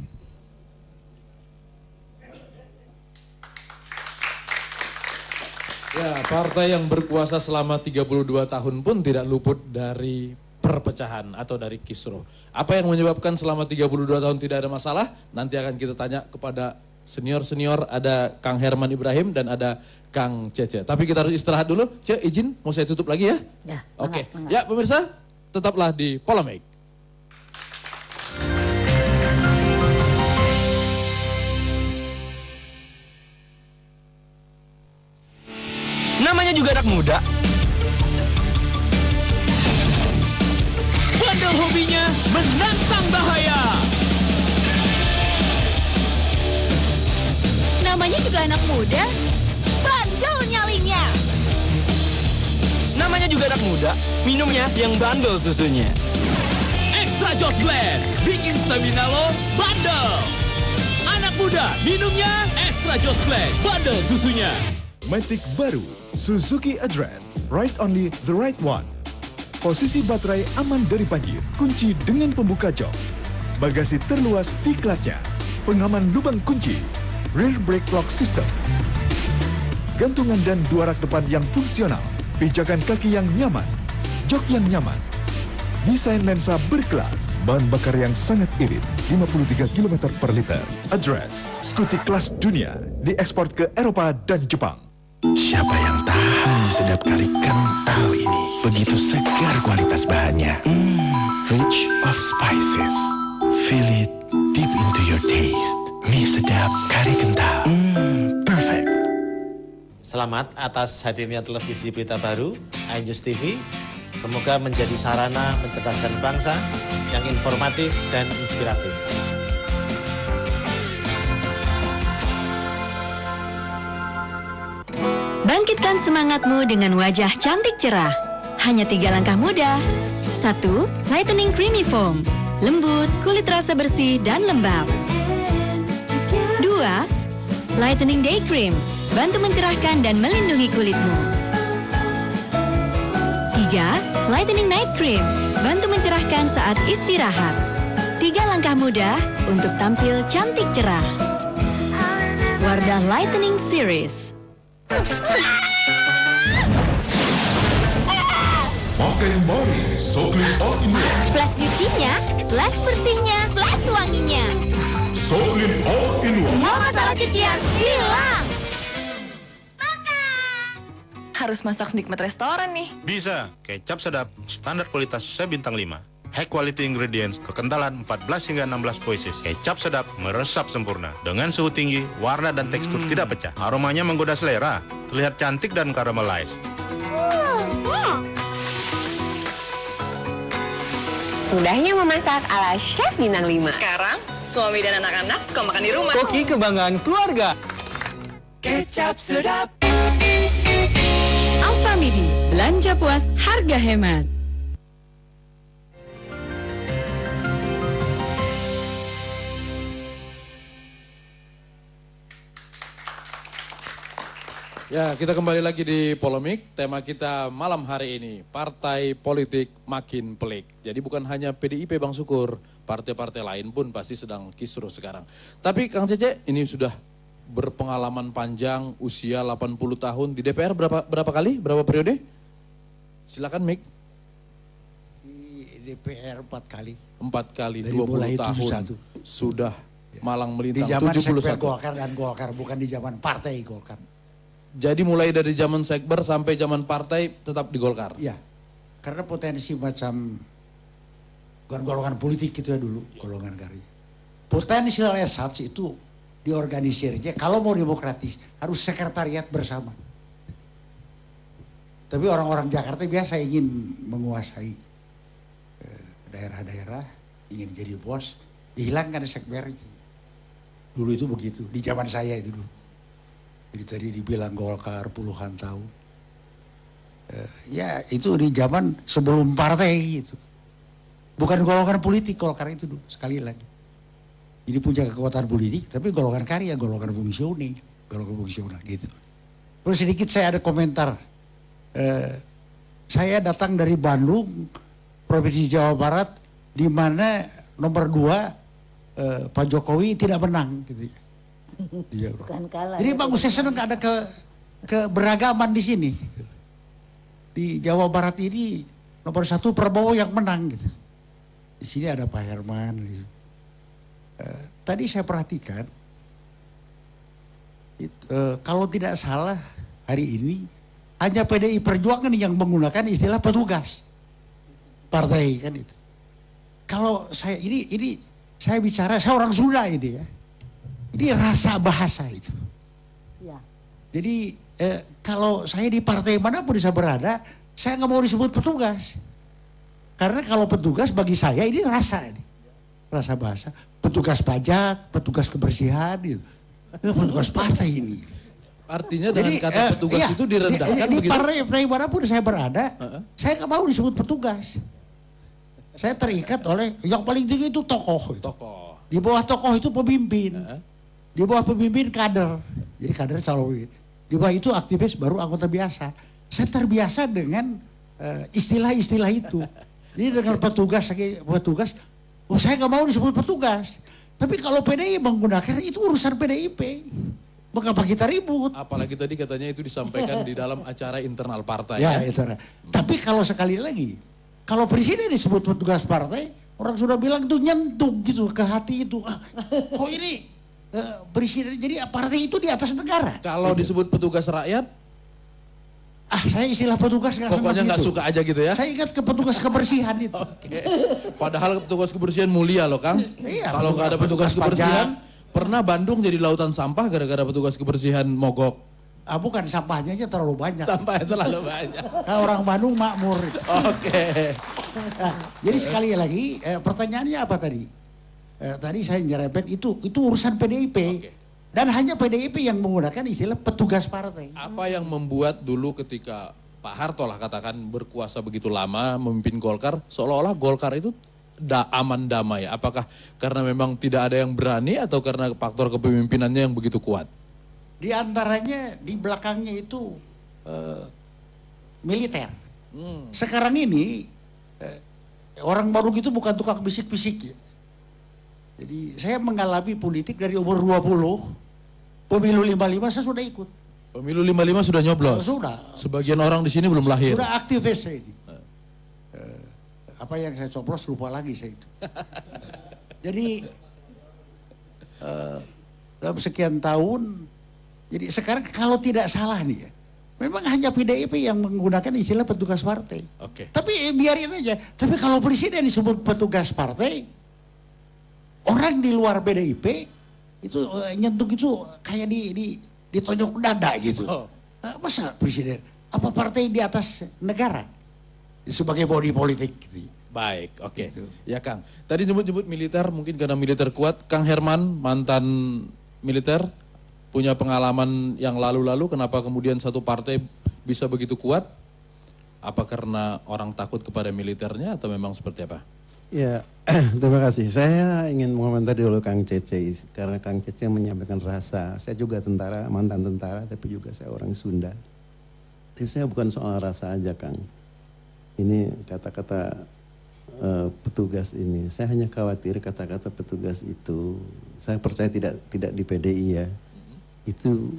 Ya, partai yang berkuasa selama 32 tahun pun tidak luput dari perpecahan atau dari kisruh. Apa yang menyebabkan selama 32 tahun tidak ada masalah? Nanti akan kita tanya kepada Senior-senior ada Kang Herman Ibrahim dan ada Kang Cece. Tapi kita harus istirahat dulu. Ce, izin mau saya tutup lagi ya? Ya. Oke. Ya pemirsa, tetaplah di Polemik. Namanya juga anak muda. Bandel hobinya menantang bahaya. Namanya juga anak muda, bandel nyalinya. Namanya juga anak muda, minumnya yang bandel susunya. Extra Joss Blend, bikin stamina lo bandel. Anak muda, minumnya Extra Joss Blend, bandel susunya. Matic baru, Suzuki Adrenaline, ride only the right one. Posisi baterai aman dari banjir, kunci dengan pembuka jok. Bagasi terluas di kelasnya, pengaman lubang kunci, rear brake lock system. Gantungan dan dua rak depan yang fungsional, pijakan kaki yang nyaman, jok yang nyaman. Desain lensa berkelas, bahan bakar yang sangat irit, 53 km per liter. Address, skuti kelas dunia, diekspor ke Eropa dan Jepang. Siapa yang tahan sedap kari kental ini? Begitu segar kualitas bahannya. Rich of spices. Feel it deep into your taste. Mie sedap kari kental. Perfect. Selamat atas hadirnya televisi berita baru, iNews TV. Semoga menjadi sarana mencerdaskan bangsa yang informatif dan inspiratif. Bangkitkan semangatmu dengan wajah cantik cerah. Hanya 3 langkah mudah. 1. Lightening Creamy Foam. Lembut, kulit terasa bersih dan lembab. 2. Lightening Day Cream. Bantu mencerahkan dan melindungi kulitmu. 3. Lightening Night Cream. Bantu mencerahkan saat istirahat. 3 langkah mudah untuk tampil cantik cerah. Wardah Lightening Series. Pakai yang baru, So Clean All in One. Flash nyucinya, flash bersihnya, flash wanginya. So Clean All in One. Semua masalah cucian hilang. Harus masak sedikit restoran nih. Bisa, kecap sedap, standar kualitas saya bintang 5. High quality ingredients, kekentalan 14 hingga 16 voices. Kecap sedap, meresap sempurna. Dengan suhu tinggi, warna dan tekstur tidak pecah. Aromanya menggoda selera, terlihat cantik dan caramelize. Mudahnya memasak ala Chef Bintang 5. Sekarang, suami dan anak-anak suka makan di rumah. Koki kebanggaan keluarga. Kecap sedap. Alfamidi, belanja puas, harga hemat. Ya, kita kembali lagi di Polemik. Tema kita malam hari ini, partai politik makin pelik. Jadi bukan hanya PDIP Bang Sukur, partai-partai lain pun pasti sedang kisruh sekarang. Tapi Kang Cece, ini sudah berpengalaman panjang, usia 80 tahun. Di DPR berapa kali, berapa periode? Silakan Mik. Di DPR 4 kali. 4 kali, dari 20 tahun. Sudah malang melintang, di zaman 71. Sekber Golkar dan Golkar, bukan di zaman partai Golkar. Jadi mulai dari zaman Sekber sampai zaman partai tetap di Golkar? Iya, karena potensi macam golongan politik itu ya dulu, golongan karya. Potensial as such itu diorganisirnya, kalau mau demokratis harus sekretariat bersama. Tapi orang-orang Jakarta biasa ingin menguasai daerah-daerah, ingin jadi bos, dihilangkan Sekber. Dulu itu begitu, di zaman saya itu dulu. Jadi tadi dibilang Golkar puluhan tahun. Ya itu di zaman sebelum partai itu. Bukan golongan politik Golkar itu dulu, sekali lagi. Jadi punya kekuatan politik, tapi golongan karya, golongan fungsional gitu. Terus sedikit saya ada komentar. Saya datang dari Bandung, Provinsi Jawa Barat, di mana nomor 2 Pak Jokowi tidak menang gitu. Bukan kalah. Jadi bagus, saya senang ada keberagaman di sini. Gitu. Di Jawa Barat ini nomor 1 Prabowo yang menang gitu. Di sini ada Pak Herman. Gitu. Tadi saya perhatikan Kalau tidak salah hari ini hanya PDI Perjuangan yang menggunakan istilah petugas partai kan itu. Kalau saya ini saya bicara, saya orang Sunda ini ya. Ini rasa bahasa itu. Ya. Jadi kalau saya di partai manapun saya berada, saya nggak mau disebut petugas. Karena kalau petugas bagi saya ini rasa ini. Rasa bahasa. Petugas pajak, petugas kebersihan, gitu. Petugas partai ini. Artinya dengan kata petugas itu direndahkan di begitu? partai manapun saya berada, saya nggak mau disebut petugas. Saya terikat oleh yang paling tinggi itu tokoh. Tokoh. Di bawah tokoh itu pemimpin. Di bawah pemimpin kader. Jadi kader calon. Di bawah itu aktivis baru anggota biasa. Saya terbiasa dengan istilah-istilah itu. Jadi dengan petugas, saya nggak mau disebut petugas. Tapi kalau PDI menggunakan itu urusan PDIP. Mengapa kita ribut? Apalagi tadi katanya itu disampaikan di dalam acara internal partai. Ya, itu. Tapi kalau sekali lagi, kalau presiden disebut petugas partai, orang sudah bilang itu nyentuh gitu ke hati itu. Kok ini presiden, jadi partai itu di atas negara. Kalau disebut petugas rakyat? Saya istilah petugas nggak senang. Pokoknya nggak suka aja gitu ya? Saya ingat ke petugas kebersihan itu. Padahal petugas kebersihan mulia loh Kang. Iya, kalau nggak ada petugas kebersihan, pernah Bandung jadi lautan sampah gara-gara petugas kebersihan mogok. Bukan, sampahnya aja terlalu banyak. Sampahnya terlalu banyak. Orang Bandung makmur. Oke. Jadi sekali lagi pertanyaannya apa tadi? Tadi saya nyerempet itu urusan PDIP. Dan hanya PDIP yang menggunakan istilah petugas partai. Apa yang membuat dulu ketika Pak Harto lah katakan berkuasa begitu lama memimpin Golkar, seolah-olah Golkar itu aman damai? Apakah karena memang tidak ada yang berani atau karena faktor kepemimpinannya yang begitu kuat? Di antaranya di belakangnya itu militer. Sekarang ini orang baru itu bukan tukang bisik-bisik ya. Jadi saya mengalami politik dari umur 20, pemilu 55 saya sudah ikut. Pemilu 55 sudah nyoblos? Sudah. Sebagian orang di sini belum lahir? Sudah aktivis saya ini. Apa yang saya coplos lupa lagi saya itu. Jadi dalam sekian tahun, jadi sekarang kalau tidak salah nih ya, memang hanya PDIP yang menggunakan istilah petugas partai. Oke. Tapi biarin aja. Tapi kalau presiden disebut petugas partai, orang di luar PDIP itu nyentuh itu kayak ditonjok dada gitu. Masa presiden? Apa partai di atas negara? Sebagai body politik gitu. Baik, oke. Ya Kang, tadi nyebut-nyebut militer, mungkin karena militer kuat. Kang Herman, mantan militer, punya pengalaman yang lalu-lalu, kenapa kemudian satu partai bisa begitu kuat? Apa karena orang takut kepada militernya atau memang seperti apa? Ya, terima kasih. Saya ingin mengomentari dulu Kang Cece, karena Kang Cece menyampaikan rasa. Saya juga tentara, mantan tentara, tapi juga saya orang Sunda. Tapi saya bukan soal rasa aja Kang. Ini kata-kata petugas ini, saya hanya khawatir kata-kata petugas itu, saya percaya tidak di PDI ya, itu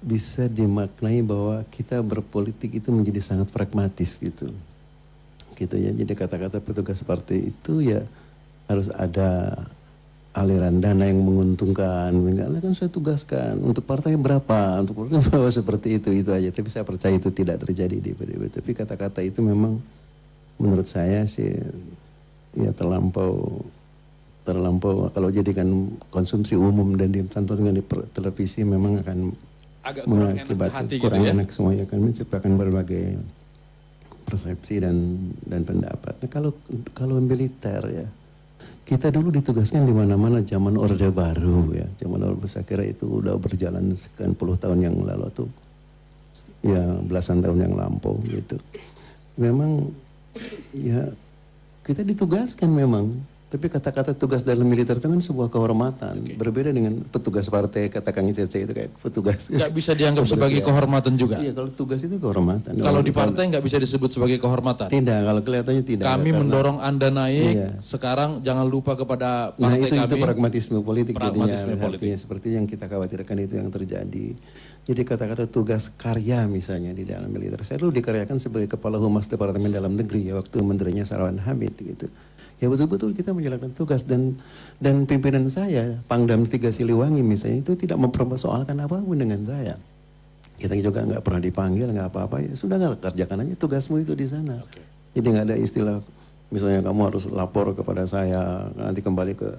bisa dimaknai bahwa kita berpolitik itu menjadi sangat pragmatis gitu. Gitu ya, jadi kata-kata petugas partai itu ya harus ada aliran dana yang menguntungkan. Enggak kan saya tugaskan untuk partai berapa, untuk partai berapa, seperti itu aja. Tapi saya percaya itu tidak terjadi di PDIP. Tapi kata-kata itu memang menurut saya sih ya terlampau kalau jadikan konsumsi umum dan ditontonkan di televisi memang akan agak mengakibatkan kurang gitu ya? enak semua, akan menciptakan berbagai persepsi dan pendapat. Nah, kalau militer ya, kita dulu ditugaskan di mana-mana zaman Orde Baru ya. Zaman Orde Baru saya kira itu udah berjalan sekian puluh tahun yang lalu tuh. Ya belasan tahun yang lampau gitu. Memang ya kita ditugaskan memang. Tapi kata-kata tugas dalam militer itu kan sebuah kehormatan. Berbeda dengan petugas partai, kata Kang Cece itu kayak petugas. Nggak bisa dianggap sebagai kehormatan juga? Iya, kalau tugas itu kehormatan. Kalau di partai nggak bisa disebut sebagai kehormatan? Tidak, kalau kelihatannya tidak. Kami mendorong Anda naik, iya. Sekarang jangan lupa kepada partai itu kami. Itu pragmatisme politik. Pragmatisme politik. Seperti yang kita khawatirkan itu yang terjadi. Jadi kata-kata tugas karya misalnya di dalam militer. Saya dulu dikaryakan sebagai Kepala Humas Departemen Dalam Negeri ya, waktu menterinya Sarwan Hamid gitu. Ya betul-betul kita menjalankan tugas dan pimpinan saya, Pangdam 3 Siliwangi misalnya, itu tidak mempersoalkan apapun dengan saya. Kita juga nggak pernah dipanggil, nggak apa-apa, ya sudah nggak kerjakan aja tugasmu itu di sana. Jadi nggak ada istilah misalnya kamu harus lapor kepada saya, nanti kembali ke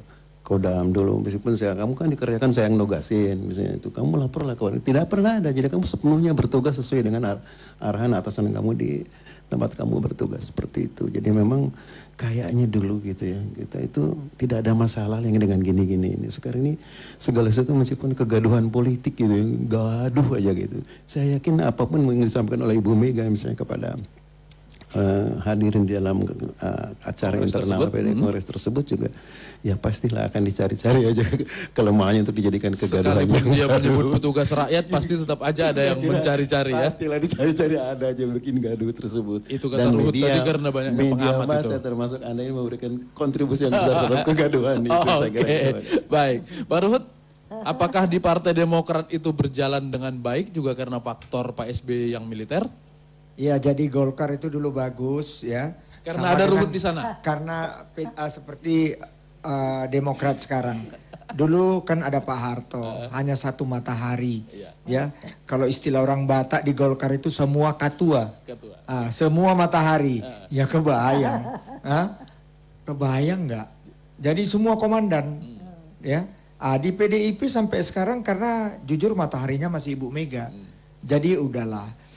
Kodam dulu, meskipun kamu kan dikerjakan saya yang nugasin, misalnya itu kamu laporlah ke, tidak pernah ada. Jadi kamu sepenuhnya bertugas sesuai dengan arahan atasan kamu di tempat kamu bertugas seperti itu. Jadi memang kayaknya dulu gitu ya, kita itu tidak ada masalah yang dengan gini-gini ini. Sekarang ini segala sesuatu meskipun kegaduhan politik gitu, gaduh aja gitu. Saya yakin apapun yang disampaikan oleh Ibu Mega misalnya kepada hadirin di dalam acara Kongres internal PDI Kongres tersebut juga ya pastilah akan dicari-cari aja kelemahannya untuk dijadikan kegaduhan. Sekalipun dia menyebut petugas rakyat pasti tetap aja ada yang mencari-cari ya. Pastilah dicari-cari ada aja yang bikin gaduh tersebut. Itu kata Luhut tadi karena banyak pengamat itu. Media termasuk Anda ini memberikan kontribusi yang besar terhadap kegaduhan itu saya kira. Baik, Pak Ruhut, apakah di Partai Demokrat itu berjalan dengan baik juga karena faktor Pak SBY yang militer? Ya, jadi Golkar itu dulu bagus ya. Karena ada Ruhut di sana. Karena seperti Demokrat sekarang. Dulu kan ada Pak Harto, hanya satu matahari. Ya, kalau istilah orang Batak di Golkar itu semua katua. Semua matahari. Ya kebayang. Kebayang nggak? Jadi semua komandan. Ya. Di PDIP sampai sekarang karena jujur mataharinya masih Ibu Mega. Jadi udahlah.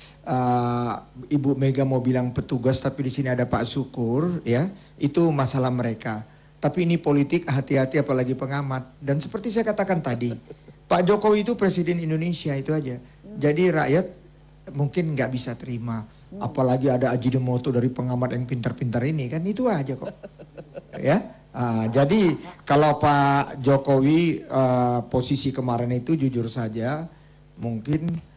Ibu Mega mau bilang petugas tapi di sini ada Pak Syukur ya, itu masalah mereka. Tapi ini politik, hati-hati apalagi pengamat. Dan seperti saya katakan tadi, Pak Jokowi itu presiden Indonesia itu aja. Jadi rakyat mungkin nggak bisa terima. Apalagi ada Ajinomoto dari pengamat yang pintar-pintar ini kan, itu aja kok. Ya. Jadi kalau Pak Jokowi posisi kemarin itu jujur saja mungkin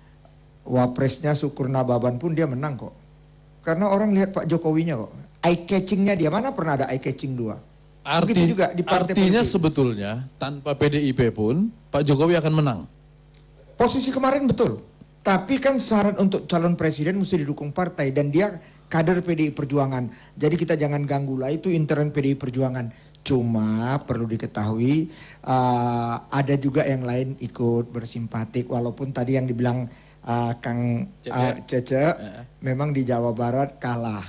Wapresnya Syukur Nababan pun dia menang kok. Karena orang lihat Pak Jokowinya kok. Eye catchingnya dia, mana pernah ada eye catching 2. Begitu juga di partai artinya politik. Sebetulnya tanpa PDIP pun Pak Jokowi akan menang. Posisi kemarin betul. Tapi kan syarat untuk calon presiden mesti didukung partai. Dan dia kader PDI Perjuangan. Jadi kita jangan ganggu lah, itu intern PDI Perjuangan. Cuma perlu diketahui ada juga yang lain ikut bersimpatik. Walaupun tadi yang dibilang Kang Cece memang di Jawa Barat kalah.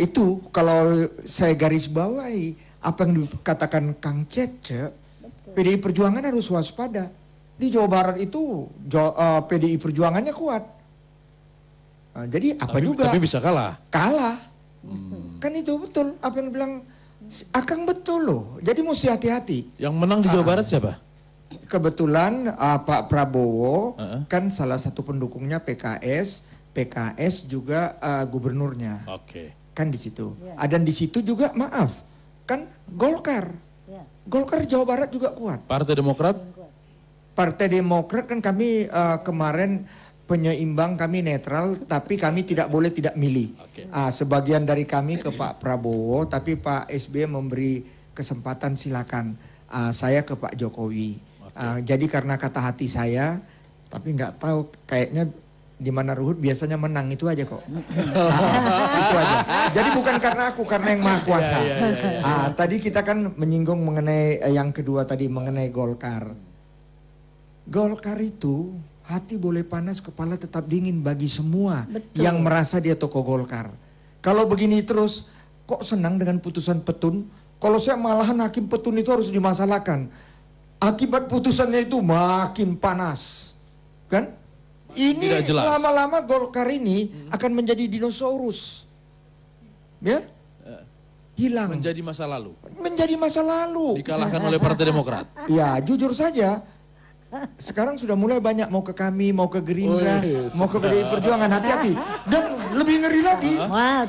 Itu kalau saya garis bawahi apa yang dikatakan Kang Cece, PDI Perjuangan harus waspada. Di Jawa Barat itu PDI Perjuangannya kuat. Jadi apa juga? Tapi bisa kalah. Kalah. Kan itu betul apa yang bilang Akang betul loh. Jadi mesti hati-hati. Yang menang di Jawa Barat siapa? Kebetulan Pak Prabowo kan salah satu pendukungnya PKS juga gubernurnya. Kan di situ. Dan di situ juga maaf, kan Golkar. Golkar Jawa Barat juga kuat. Partai Demokrat? Partai Demokrat kan kami kemarin penyeimbang, kami netral, tapi kami tidak boleh tidak milih. Sebagian dari kami ke Pak Prabowo, tapi Pak SBY memberi kesempatan silakan. Saya ke Pak Jokowi. Jadi karena kata hati saya, tapi nggak tahu kayaknya di mana Ruhut biasanya menang itu aja kok. Itu aja. Jadi bukan karena aku, karena yang Maha Kuasa. Tadi kita kan menyinggung mengenai yang kedua tadi mengenai Golkar. Golkar itu hati boleh panas, kepala tetap dingin bagi semua yang merasa dia tokoh Golkar. Kalau begini terus, kok senang dengan putusan Petun? Kalau saya malahan hakim Petun itu harus dimasalahkan. Akibat putusannya itu makin panas. Kan? Ini lama-lama Golkar ini akan menjadi dinosaurus. Ya? Hilang. Menjadi masa lalu. Menjadi masa lalu. Dikalahkan oleh Partai Demokrat. Ya, jujur saja. Sekarang sudah mulai banyak mau ke kami, mau ke Gerindra, mau ke PDI Perjuangan, hati-hati. Dan lebih ngeri lagi,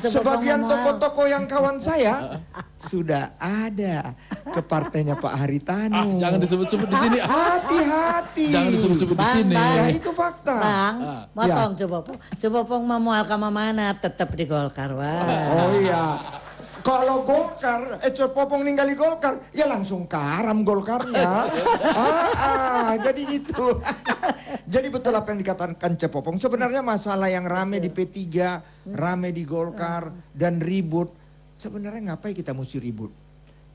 sebagian tokoh-tokoh yang kawan saya sudah ada ke partainya Pak Haritanu. Jangan disebut-sebut di sini. Hati-hati. Jangan disebut-sebut di sini. Ya itu fakta. Bang, motong coba Pong mau ke mana tetap di Golkar wah. Oh iya. Kalau Golkar, Cepopong ninggali Golkar, ya langsung karam Golkarnya. Jadi itu. Jadi betul apa yang dikatakan Cepopong. Sebenarnya masalah yang rame di P3, rame di Golkar, dan ribut. Sebenarnya ngapain kita mesti ribut?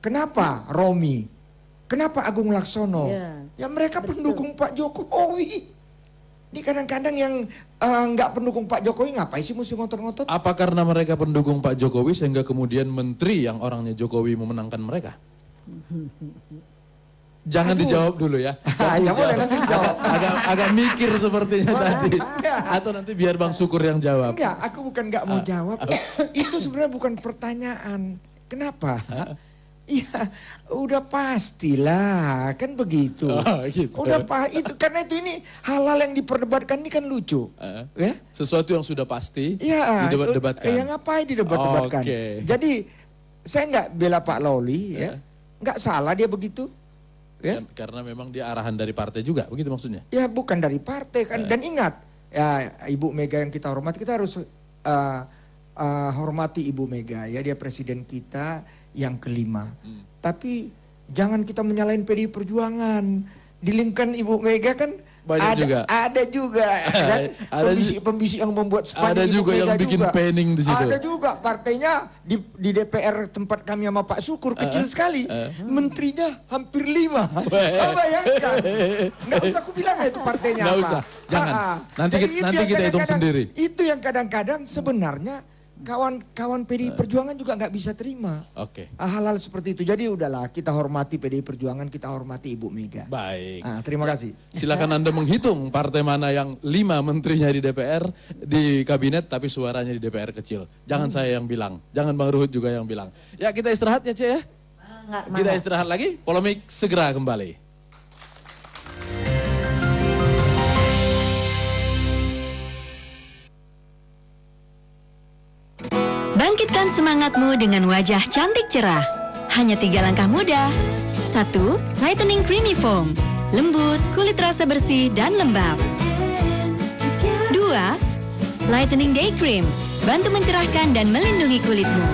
Kenapa Romi? Kenapa Agung Laksono? Ya mereka pendukung Pak Jokowi. Ini kadang-kadang yang nggak pendukung Pak Jokowi ngapain sih mesti ngotot-ngotot? Apa karena mereka pendukung Pak Jokowi sehingga kemudian menteri yang orangnya Jokowi memenangkan mereka? Jangan dijawab dulu ya. Agak mikir sepertinya tadi. Atau nanti biar Bang Syukur yang jawab. Enggak, aku bukan nggak mau jawab. Itu sebenarnya bukan pertanyaan. Kenapa? Iya, udah pastilah, kan begitu. Gitu. Udah itu karena itu ini hal-hal yang diperdebatkan ini kan lucu. Ya? Sesuatu yang sudah pasti didebat-debatkan. Ya ngapain didebat-debatkan? Jadi saya nggak bela Pak Lawli, ya, nggak salah dia begitu. Ya? Karena memang dia arahan dari partai juga, begitu maksudnya? Ya bukan dari partai kan. Dan ingat, ya Ibu Mega yang kita hormati, kita harus hormati Ibu Mega, ya dia presiden kita yang kelima. Tapi jangan kita menyalahin PDI Perjuangan. Di lingkungan Ibu Mega kan ada juga kan pembisik yang membuat spanduk. Ada juga yang bikin pening di situ. Ada juga partainya di DPR tempat kami sama Pak Syukur kecil sekali. Menterinya hampir 5. Bayangkan. Nggak usah aku bilang itu partainya nggak apa. usah, jangan. Nanti kita hitung sendiri. Itu yang kadang-kadang sebenarnya kawan-kawan PDI Perjuangan juga nggak bisa terima. Hal-hal seperti itu. Jadi udahlah, kita hormati PDI Perjuangan, kita hormati Ibu Mega. Baik. Terima kasih. Silakan Anda menghitung partai mana yang 5 menterinya di DPR, di kabinet, tapi suaranya di DPR kecil. Jangan saya yang bilang, jangan Bang Ruhut juga yang bilang. Ya kita istirahat ya Cek ya. Kita istirahat lagi, polemik segera kembali. Bangkitkan semangatmu dengan wajah cantik cerah. Hanya 3 langkah mudah. 1. Lightening Creamy Foam. Lembut, kulit rasa bersih dan lembab. 2. Lightening Day Cream. Bantu mencerahkan dan melindungi kulitmu.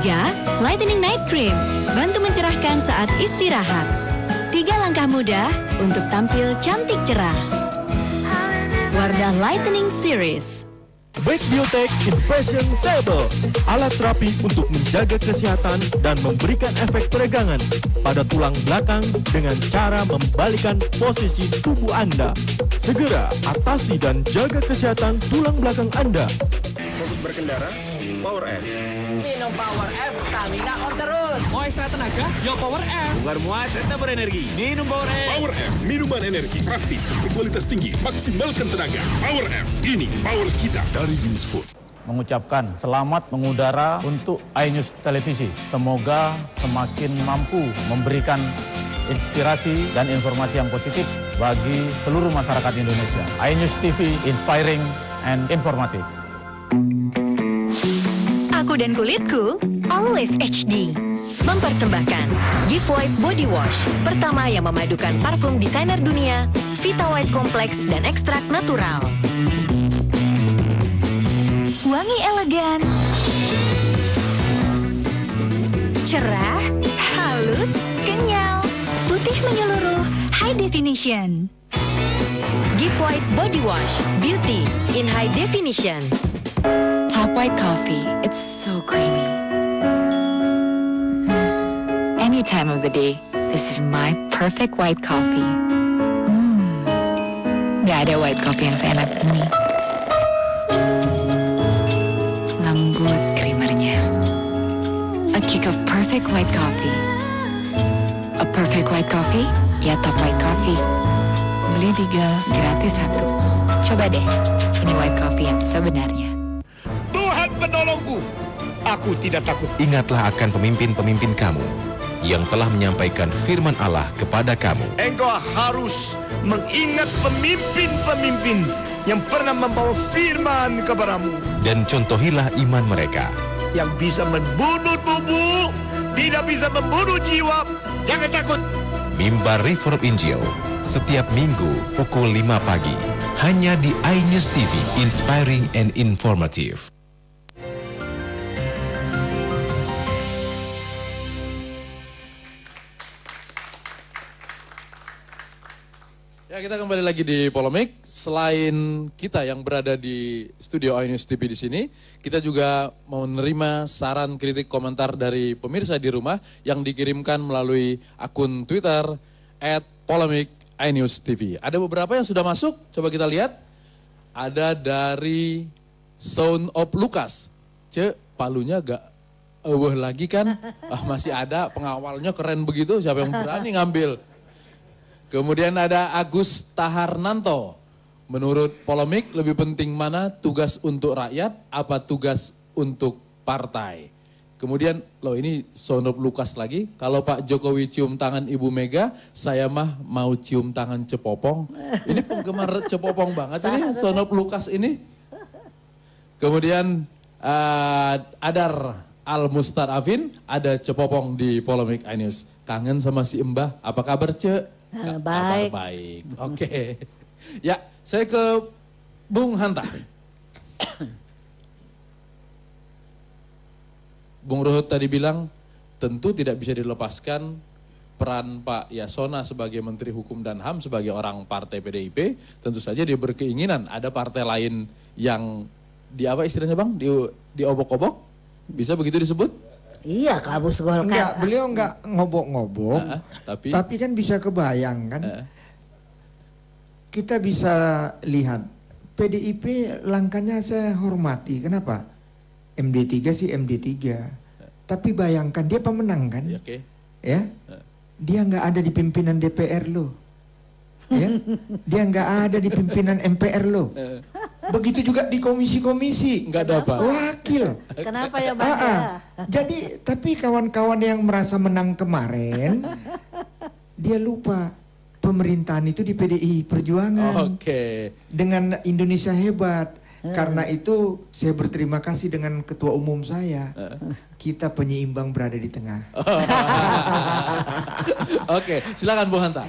3. Lightening Night Cream. Bantu mencerahkan saat istirahat. 3 langkah mudah untuk tampil cantik cerah. Wardah Lightening Series. Back Biotech Impression Table, alat terapi untuk menjaga kesehatan dan memberikan efek peregangan pada tulang belakang dengan cara membalikan posisi tubuh Anda. Segera atasi dan jaga kesehatan tulang belakang Anda. Fokus berkendara, Power F. Minum Power F, stamina on terus. Mau ekstra tenaga? Yo Power F. Bugar muat, serta berenergi. Minum Power F. Power F, minuman energi praktis, berkualitas tinggi, maksimalkan tenaga. Power F, ini power kita dari Wings Food. Mengucapkan selamat mengudara untuk iNews Televisi. Semoga semakin mampu memberikan inspirasi dan informasi yang positif bagi seluruh masyarakat Indonesia. iNews TV, inspiring and informative. Aku dan kulitku, always HD. Mempersembahkan Gift White Body Wash, pertama yang memadukan parfum desainer dunia, Vita White Complex dan ekstrak natural. Wangi elegan, cerah, halus, kenyal, putih menyeluruh, high definition. Gift White Body Wash, beauty in high definition. Top white coffee, it's so creamy. Any time of the day, this is my perfect white coffee. Gak ada white coffee yang seenak ini. Lembut creamernya. A kick of perfect white coffee. A perfect white coffee, ya top white coffee. Beli 3, gratis 1. Coba deh, ini white coffee yang sebenarnya. Tuhan penolongku, aku tidak takut. Ingatlah akan pemimpin-pemimpin kamu yang telah menyampaikan firman Allah kepada kamu. Engkau harus mengingat pemimpin-pemimpin yang pernah membawa firman kepadamu. Dan contohilah iman mereka. Yang bisa membunuh tubuh, tidak bisa membunuh jiwa. Jangan takut. Mimbar Reform Injil, setiap minggu pukul 5 pagi. Hanya di iNews TV, inspiring and informative. kita kembali lagi di Polemik. Selain kita yang berada di studio iNews TV di sini, kita juga mau menerima saran, kritik, komentar dari pemirsa di rumah yang dikirimkan melalui akun Twitter @polemik_iNews_TV. Ada beberapa yang sudah masuk, coba kita lihat. Ada dari Sound of Lucas. Palunya gak lagi kan? Masih ada, pengawalnya keren begitu, siapa yang berani ngambil? Kemudian ada Agus Taharnanto. Menurut Polemik, lebih penting mana tugas untuk rakyat, apa tugas untuk partai? Kemudian, loh ini Sound of Lucas lagi. Kalau Pak Jokowi cium tangan Ibu Mega, saya mah mau cium tangan Cepopong. Ini penggemar Cepopong banget ini Sound of Lucas ini. Kemudian Adar Al-Mustarafin, ada Cepopong di Polemik iNews. Kangen sama si Mbah, apa kabar Ce? Baik. Baik. Oke. Ya, saya ke Bung Hanta. Bung Ruhut tadi bilang tentu tidak bisa dilepaskan peran Pak Yasona sebagai Menteri Hukum dan HAM sebagai orang partai PDIP. Tentu saja dia berkeinginan ada partai lain yang di apa istilahnya Bang? Di obok-obok? Bisa begitu disebut? Iya, kabus Golkar. Enggak, beliau enggak ngobok-ngobok, tapi kan bisa kebayang kan. Kita bisa lihat, PDIP langkahnya saya hormati, kenapa? MD3 sih MD3, tapi bayangkan dia pemenang kan, ya? Dia nggak ada di pimpinan DPR loh, ya? Dia nggak ada di pimpinan MPR loh. Begitu juga di komisi-komisi. Enggak ada apa. Wakil. Kenapa ya Bang? Jadi, tapi kawan-kawan yang merasa menang kemarin, dia lupa pemerintahan itu di PDI Perjuangan. Dengan Indonesia Hebat. Karena itu saya berterima kasih dengan ketua umum saya. Kita penyeimbang berada di tengah. Oke, silakan Bu Hanta.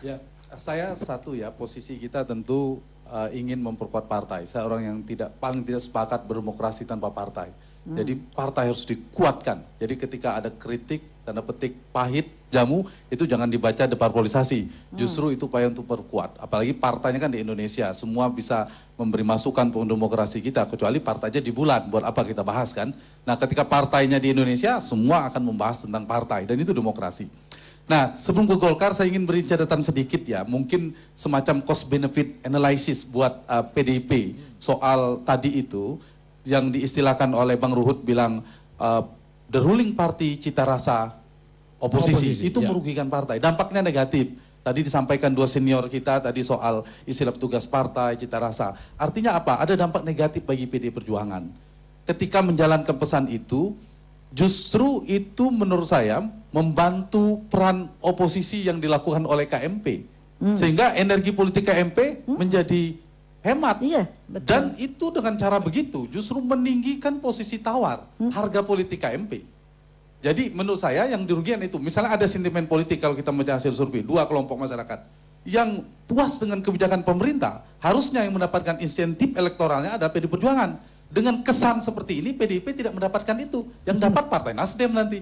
Ya, saya satu ya, posisi kita tentu ingin memperkuat partai. Saya orang yang paling tidak sepakat berdemokrasi tanpa partai. Jadi partai harus dikuatkan. Jadi ketika ada kritik, tanda petik pahit, jamu, itu jangan dibaca deparpolisasi. Justru itu upaya untuk perkuat. Apalagi partainya kan di Indonesia, semua bisa memberi masukan untuk demokrasi kita, kecuali partainya di bulan, buat apa kita bahas kan. Nah ketika partainya di Indonesia, semua akan membahas tentang partai, dan itu demokrasi. Nah, sebelum ke Golkar, saya ingin beri catatan sedikit ya, mungkin semacam cost benefit analysis buat PDIP soal tadi itu, yang diistilahkan oleh Bang Ruhut bilang the ruling party cita rasa oposisi itu merugikan partai, dampaknya negatif. Tadi disampaikan dua senior kita tadi soal istilah tugas partai, cita rasa. Artinya apa? Ada dampak negatif bagi PDI Perjuangan. Ketika menjalankan pesan itu, justru itu menurut saya membantu peran oposisi yang dilakukan oleh KMP. Sehingga energi politik KMP menjadi hemat. Dan itu dengan cara begitu justru meninggikan posisi tawar harga politik KMP. Jadi menurut saya yang dirugikan itu, misalnya ada sentimen politik kalau kita membaca hasil survei, dua kelompok masyarakat yang puas dengan kebijakan pemerintah, harusnya yang mendapatkan insentif elektoralnya ada PDI Perjuangan. Dengan kesan seperti ini, PDIP tidak mendapatkan itu. Yang dapat Partai Nasdem nanti.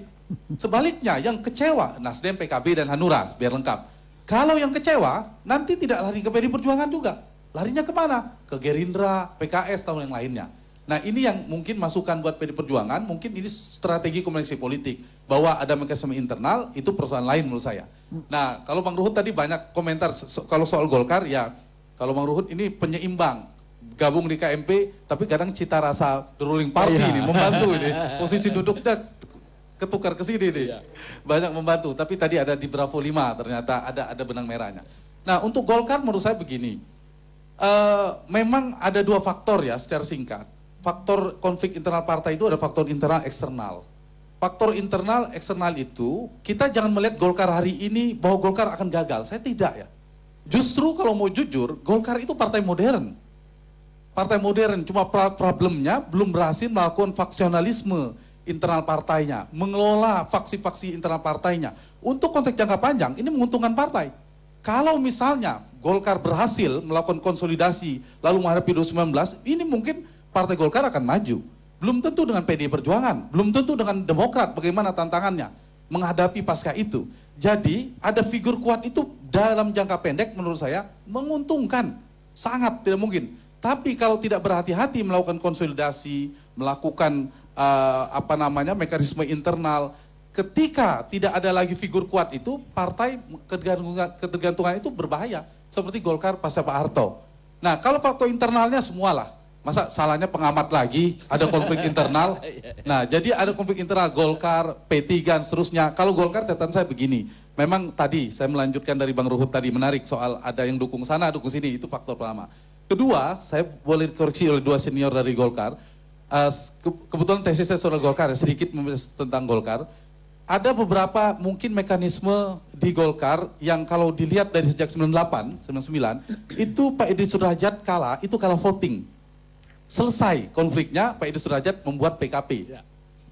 Sebaliknya, yang kecewa, Nasdem, PKB, dan Hanura, biar lengkap. Kalau yang kecewa, nanti tidak lari ke PDI Perjuangan juga. Larinya kemana? Ke Gerindra, PKS, tahun yang lainnya. Nah ini yang mungkin masukan buat PDI Perjuangan, mungkin ini strategi komunikasi politik. Bahwa ada mekanisme internal, itu persoalan lain menurut saya. Nah kalau Bang Ruhut tadi banyak komentar, kalau soal Golkar, ya kalau Bang Ruhut ini penyeimbang. Gabung di KMP, tapi kadang cita rasa the ruling party ini membantu ini. Posisi duduknya ketukar ke sini nih. Banyak membantu, tapi tadi ada di Bravo 5 ternyata ada benang merahnya. Nah, untuk Golkar menurut saya begini. Memang ada dua faktor ya secara singkat. Faktor konflik internal partai itu ada faktor internal eksternal. Faktor internal eksternal itu kita jangan melihat Golkar hari ini bahwa Golkar akan gagal. Saya tidak ya. Justru kalau mau jujur, Golkar itu partai modern. Partai modern, cuma problemnya belum berhasil melakukan faksionalisme internal partainya, mengelola faksi-faksi internal partainya. Untuk konteks jangka panjang, ini menguntungkan partai. Kalau misalnya Golkar berhasil melakukan konsolidasi, lalu menghadapi 2019, ini mungkin Partai Golkar akan maju. Belum tentu dengan PDI Perjuangan, belum tentu dengan Demokrat, bagaimana tantangannya menghadapi pasca itu. Jadi ada figur kuat itu dalam jangka pendek menurut saya menguntungkan, sangat tidak mungkin. Tapi kalau tidak berhati-hati melakukan konsolidasi, melakukan mekanisme internal, ketika tidak ada lagi figur kuat itu, partai ketergantungan itu berbahaya. Seperti Golkar pasca Pak Harto. Nah, kalau faktor internalnya semualah. Masa salahnya pengamat lagi, ada konflik internal. Nah, jadi ada konflik internal Golkar, P3 dan seterusnya. Kalau Golkar catatan saya begini, memang tadi saya melanjutkan dari Bang Ruhut tadi, menarik soal ada yang dukung sana, dukung sini, itu faktor pertama. Kedua, saya boleh dikoreksi oleh 2 senior dari Golkar. Kebetulan tesis saya soal Golkar, sedikit tentang Golkar. Ada beberapa mungkin mekanisme di Golkar yang kalau dilihat dari sejak 98, 99, itu Pak Edi Sudrajat kalah, itu kalah voting. Selesai konfliknya, Pak Edi Sudrajat membuat PKP.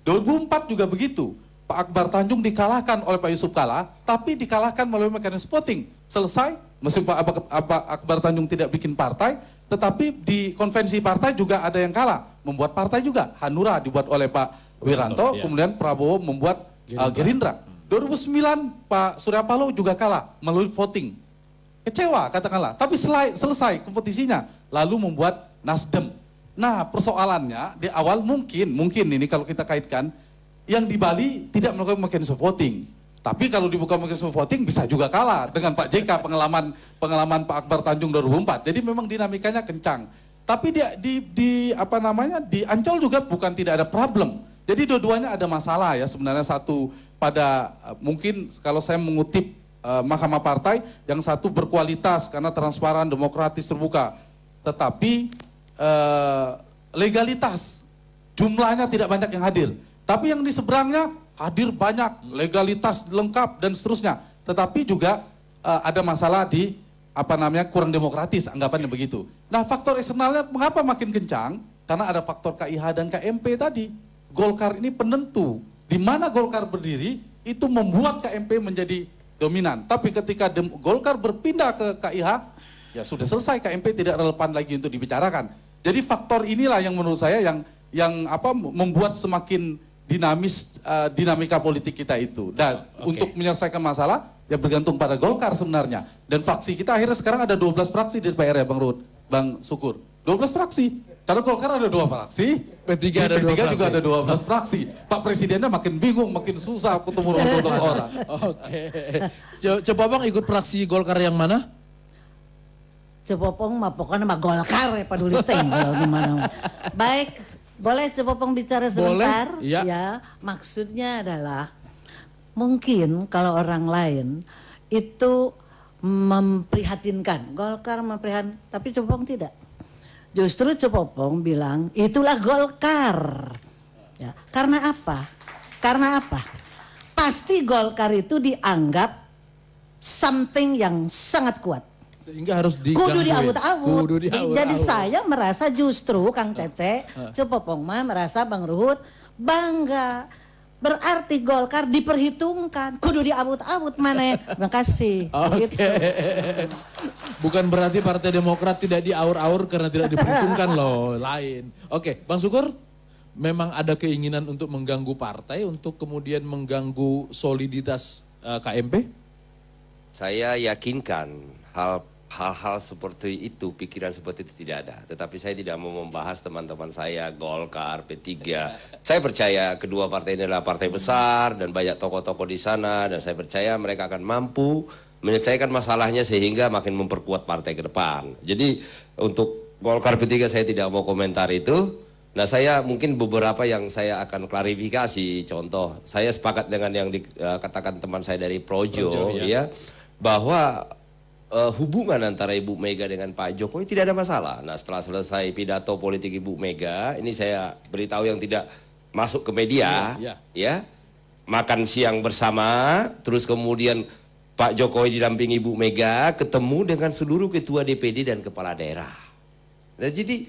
2004 juga begitu. Pak Akbar Tanjung dikalahkan oleh Pak Yusuf Kalla, tapi dikalahkan melalui mekanisme voting. Selesai, meskipun Pak Akbar Tanjung tidak bikin partai, tetapi di konvensi partai juga ada yang kalah. Membuat partai juga, Hanura dibuat oleh Pak Wiranto, kemudian Prabowo membuat Gerindra. 2009 Pak Surya Paloh juga kalah melalui voting. Kecewa katakanlah, tapi selesai kompetisinya, lalu membuat Nasdem. Nah, persoalannya di awal mungkin ini kalau kita kaitkan, yang di Bali tidak melakukan mekanisme voting. Tapi kalau dibuka mekanisme voting bisa juga kalah dengan Pak JK, pengalaman Pak Akbar Tanjung 2004. Jadi memang dinamikanya kencang. Tapi di Ancol juga bukan tidak ada problem. Jadi dua-duanya ada masalah ya sebenarnya. Satu pada mungkin kalau saya mengutip Mahkamah Partai, yang satu berkualitas karena transparan, demokratis, terbuka. Tetapi legalitas jumlahnya tidak banyak yang hadir. Tapi yang di seberangnya hadir banyak, legalitas lengkap dan seterusnya. Tetapi juga ada masalah di kurang demokratis, anggapannya begitu. Nah, faktor eksternalnya mengapa makin kencang? Karena ada faktor KIH dan KMP tadi. Golkar ini penentu. Di mana Golkar berdiri, itu membuat KMP menjadi dominan. Tapi ketika Golkar berpindah ke KIH, ya sudah selesai, KMP tidak relevan lagi untuk dibicarakan. Jadi faktor inilah yang menurut saya yang membuat semakin dinamis dinamika politik kita itu. Dan untuk menyelesaikan masalah, ya bergantung pada Golkar sebenarnya. Dan fraksi kita akhirnya sekarang ada 12 fraksi di DPR ya Bang Ruhut, Bang Sukur. 12 fraksi. Karena Golkar ada 2 fraksi, P3 ada 2 fraksi. Juga ada 12 fraksi. Pak Presidennya makin bingung, makin susah ketemu 12 orang. Oke. Coba Bang ikut fraksi Golkar yang mana? Cepopong mah pokoknya mah Golkar ya peduli ting kalau di mana. Baik, boleh Cepopong bicara sebentar? Boleh, iya. Ya, maksudnya adalah mungkin kalau orang lain itu memprihatinkan, Golkar memprihatinkan, tapi Cepopong tidak. Justru Cepopong bilang itulah Golkar. Ya, karena apa? Karena apa? Pasti Golkar itu dianggap something yang sangat kuat. Sehingga harus diganggu. Kudu diawut-awut. Jadi saya merasa justru Kang Cece, Cepopong mah merasa Bang Ruhut bangga. Berarti Golkar diperhitungkan, kudu diawut-awut mana. Terima kasih. Oke. Bukan berarti Partai Demokrat tidak diaur-aur karena tidak diperhitungkan loh, lain. Oke, Bang Sukur, memang ada keinginan untuk mengganggu partai, untuk kemudian mengganggu soliditas KMP? Saya yakinkan hal-hal seperti itu, pikiran seperti itu tidak ada. Tetapi saya tidak mau membahas teman-teman saya, Golkar, P3. Saya percaya kedua partai ini adalah partai besar dan banyak tokoh-tokoh di sana. Dan saya percaya mereka akan mampu menyelesaikan masalahnya sehingga makin memperkuat partai ke depan. Jadi untuk Golkar P3 saya tidak mau komentar itu. Nah, saya mungkin beberapa yang saya akan klarifikasi. Contoh, saya sepakat dengan yang dikatakan teman saya dari Projo, ya, bahwa hubungan antara Ibu Mega dengan Pak Jokowi tidak ada masalah. Nah, setelah selesai pidato politik Ibu Mega, ini saya beritahu yang tidak masuk ke media, ya, makan siang bersama, terus kemudian Pak Jokowi didampingi Ibu Mega ketemu dengan seluruh ketua DPD dan kepala daerah. Nah, jadi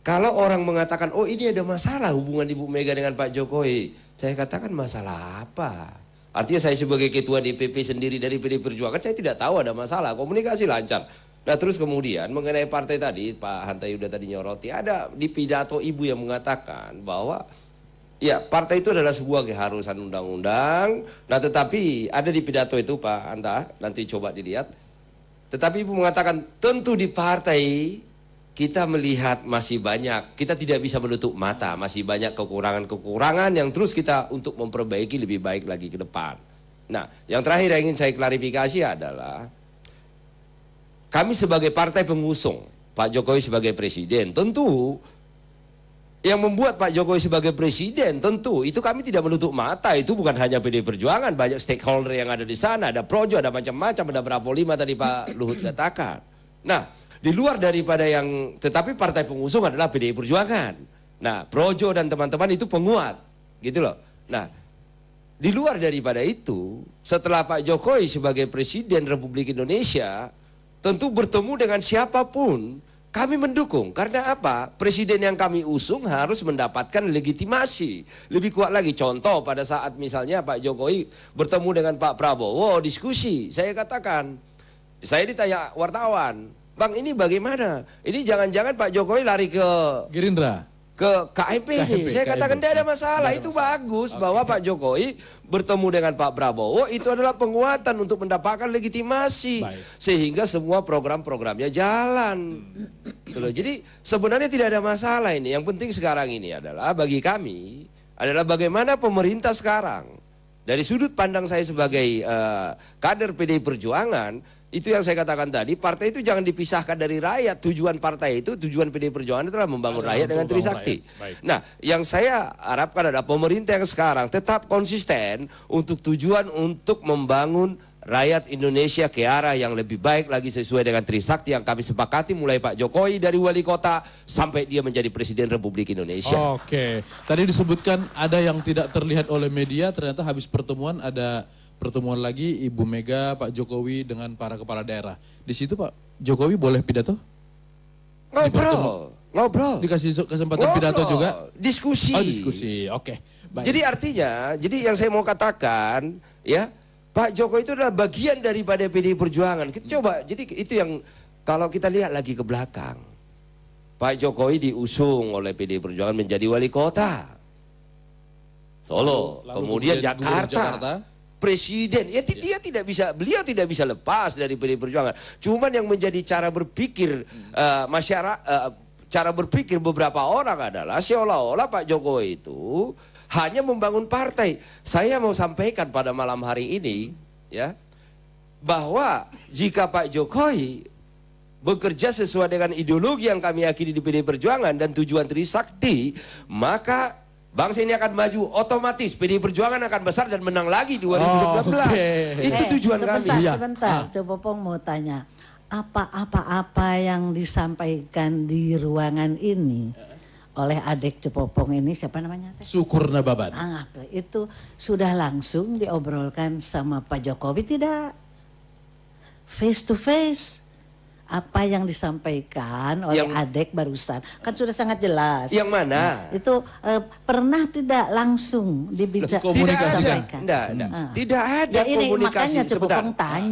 kalau orang mengatakan, oh ini ada masalah hubungan Ibu Mega dengan Pak Jokowi, saya katakan masalah apa? Artinya saya sebagai ketua DPP sendiri dari PD Perjuangan, saya tidak tahu ada masalah, komunikasi lancar. Nah, terus kemudian mengenai partai tadi, Pak Hanta Yuda tadi nyoroti, ada di pidato Ibu yang mengatakan bahwa Ya, partai itu adalah sebuah keharusan undang-undang. Nah, tetapi ada di pidato itu Pak Anta, nanti coba dilihat. Tetapi Ibu mengatakan tentu di partai kita melihat masih banyak, kita tidak bisa menutup mata, masih banyak kekurangan-kekurangan yang terus kita untuk memperbaiki lebih baik lagi ke depan. Nah, yang terakhir yang ingin saya klarifikasi adalah kami sebagai partai pengusung, Pak Jokowi sebagai presiden, tentu yang membuat Pak Jokowi sebagai presiden tentu itu kami tidak menutup mata, itu bukan hanya PDI Perjuangan, banyak stakeholder yang ada di sana, ada projo, ada macam-macam, ada Bravo 5 tadi Pak Luhut katakan. Nah, di luar daripada yang, tetapi partai pengusung adalah PDI Perjuangan. Nah, projo dan teman-teman itu penguat, gitu loh. Nah, di luar daripada itu, setelah Pak Jokowi sebagai presiden Republik Indonesia, tentu bertemu dengan siapapun, kami mendukung. Karena apa? Presiden yang kami usung harus mendapatkan legitimasi. Lebih kuat lagi. Contoh pada saat misalnya Pak Jokowi bertemu dengan Pak Prabowo, diskusi. Saya katakan, saya ditanya wartawan, Bang ini bagaimana? Ini jangan-jangan Pak Jokowi lari ke Gerindra, ke KMPD. Saya katakan tidak ada masalah. Itu bagus bahwa Pak Jokowi bertemu dengan Pak Prabowo itu adalah penguatan untuk mendapatkan legitimasi. Sehingga semua program-programnya jalan. Jadi sebenarnya tidak ada masalah ini. Yang penting sekarang ini adalah bagi kami adalah bagaimana pemerintah sekarang. Dari sudut pandang saya sebagai kader PDI Perjuangan, itu yang saya katakan tadi, partai itu jangan dipisahkan dari rakyat. Tujuan partai itu, tujuan PDI Perjuangan itu adalah membangun rakyat dengan Trisakti. Nah, yang saya harapkan adalah pemerintah yang sekarang tetap konsisten untuk tujuan untuk membangun rakyat Indonesia ke arah yang lebih baik lagi sesuai dengan Trisakti yang kami sepakati mulai Pak Jokowi dari wali kota sampai dia menjadi Presiden Republik Indonesia. Oke, tadi disebutkan ada yang tidak terlihat oleh media, ternyata habis pertemuan ada pertemuan lagi Ibu Mega, Pak Jokowi dengan para kepala daerah. Di situ Pak Jokowi boleh pidato? Ngobrol. Dikasih kesempatan pidato juga? Diskusi. Oh, diskusi. Oke. Baik. Jadi artinya, jadi yang saya mau katakan, ya, Pak Jokowi itu adalah bagian daripada PDI Perjuangan. Kita coba, jadi itu yang kalau kita lihat lagi ke belakang. Pak Jokowi diusung oleh PDI Perjuangan menjadi wali kota Solo, kemudian Jakarta. Presiden, ya dia tidak bisa, beliau tidak bisa lepas dari PDI Perjuangan. Cuman yang menjadi cara berpikir masyarakat, cara berpikir beberapa orang adalah seolah-olah Pak Jokowi itu hanya membangun partai. Saya mau sampaikan pada malam hari ini, ya, bahwa jika Pak Jokowi bekerja sesuai dengan ideologi yang kami yakini di PDI Perjuangan dan tujuan Trisakti, maka bangsa ini akan maju, otomatis PDI Perjuangan akan besar dan menang lagi 2019. Itu tujuan kami. Sebentar, coba Pong mau tanya. Apa yang disampaikan di ruangan ini oleh adik Cepopong ini, siapa namanya? Sukurna Baban. Itu sudah langsung diobrolkan sama Pak Jokowi tidak? Face to face. Apa yang disampaikan oleh adik barusan kan sudah sangat jelas. Yang mana? Itu pernah tidak langsung dibicarakan? Tidak ada komunikasi.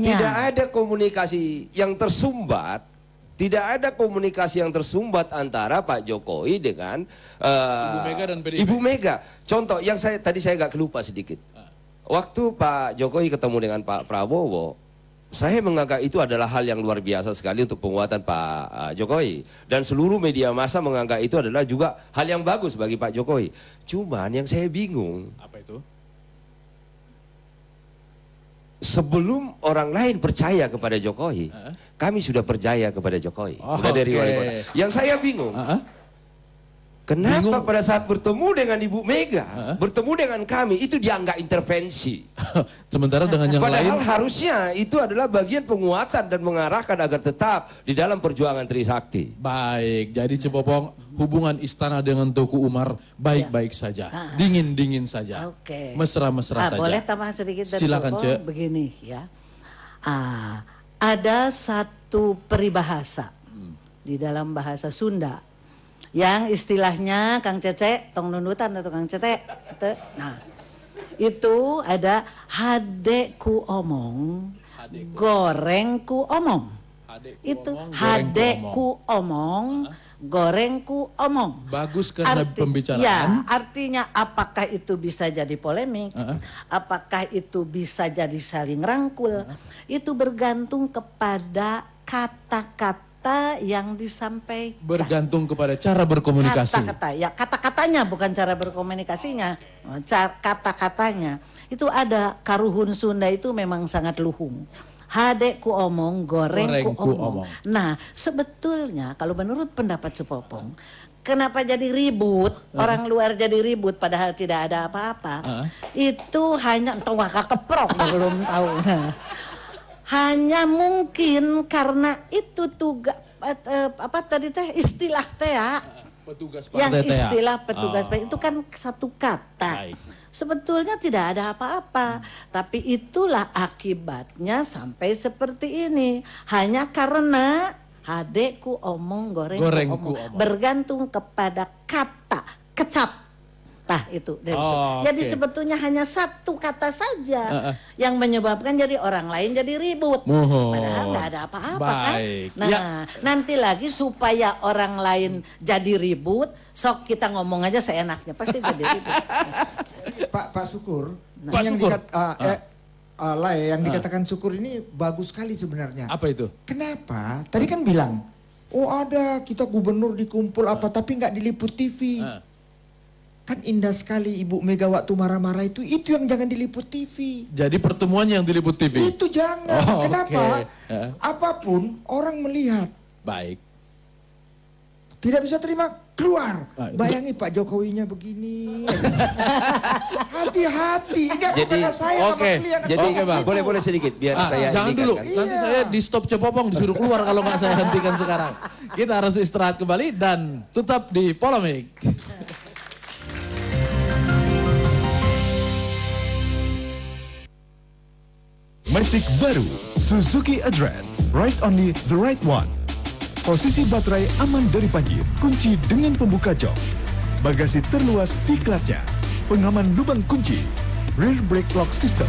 Tidak ada komunikasi yang tersumbat. Tidak ada komunikasi yang tersumbat antara Pak Jokowi dengan Ibu Mega dan PDIP. Ibu Mega. Contoh yang tadi saya agak lupa sedikit. Waktu Pak Jokowi ketemu dengan Pak Prabowo, saya menganggap itu adalah hal yang luar biasa sekali untuk penguatan Pak Jokowi. Dan seluruh media massa menganggap itu adalah juga hal yang bagus bagi Pak Jokowi. Cuman yang saya bingung, apa itu? Sebelum orang lain percaya kepada Jokowi, kami sudah percaya kepada Jokowi. Sudah dari wali kota. Yang saya bingung, kenapa pada saat bertemu dengan Ibu Mega, bertemu dengan kami, itu dianggap intervensi. Sementara dengan yang padahal lain, harusnya itu adalah bagian penguatan dan mengarahkan agar tetap di dalam perjuangan Trisakti. Baik, jadi Cepopong, hubungan istana dengan Teguh Umar baik-baik saja, dingin-dingin saja, mesra-mesra saja. Boleh tambah sedikit dari Silakan, Cepopong, begini ya. Ada satu peribahasa di dalam bahasa Sunda yang istilahnya Kang Cece, tong nunutan atau Kang Cece. Nah, itu ada hadeku omong, gorengku omong. Itu hadeku omong, gorengku omong. Bagus karena pembicaraan. Ya, artinya apakah itu bisa jadi polemik, apakah itu bisa jadi saling rangkul, itu bergantung kepada kata-kata yang disampaikan. Bergantung kepada cara berkomunikasi. Kata-katanya bukan cara berkomunikasinya, kata-katanya. Itu ada karuhun Sunda itu memang sangat luhung. Hadekku omong, gorengku omong. Nah, sebetulnya kalau menurut pendapat Supopong, kenapa jadi ribut? Orang luar jadi ribut padahal tidak ada apa-apa. Itu hanya entah keprok belum tahu. Hanya mungkin karena itu tugas apa tadi teh istilah teh ya. Petugas yang istilah petugas itu kan satu kata. Sebetulnya tidak ada apa-apa, tapi itulah akibatnya sampai seperti ini. Hanya karena adekku omong, gorengku omong. Bergantung kepada kata, kecap. Nah itu. Jadi sebetulnya hanya satu kata saja yang menyebabkan jadi orang lain jadi ribut. Padahal nggak ada apa-apa kan. Nah nanti lagi supaya orang lain jadi ribut, sok kita ngomong aja seenaknya pasti jadi ribut. Pak Syukur, yang dikatakan Syukur ini bagus sekali sebenarnya. Apa itu? Kenapa? Tadi kan bilang, oh ada kita gubernur dikumpul apa tapi nggak diliput TV. Kan indah sekali Ibu Mega waktu marah-marah itu yang jangan diliput TV. Jadi pertemuan yang diliput TV? Itu jangan. Kenapa? Apapun orang melihat. Baik. Tidak bisa terima, keluar. Bayangi Pak Jokowinya begini. Hati-hati. Ini kata saya sama kalian. Jadi boleh sedikit biar saya jangan dulu. Nanti saya di stop Cepopong disuruh keluar kalau nggak saya hentikan sekarang. Kita harus istirahat kembali dan tetap di Polemik. Matic baru Suzuki Adrenaline, ride only the right one. Posisi baterai aman dari banjir, kunci dengan pembuka jok, bagasi terluas di kelasnya, pengaman lubang kunci, rear brake lock system,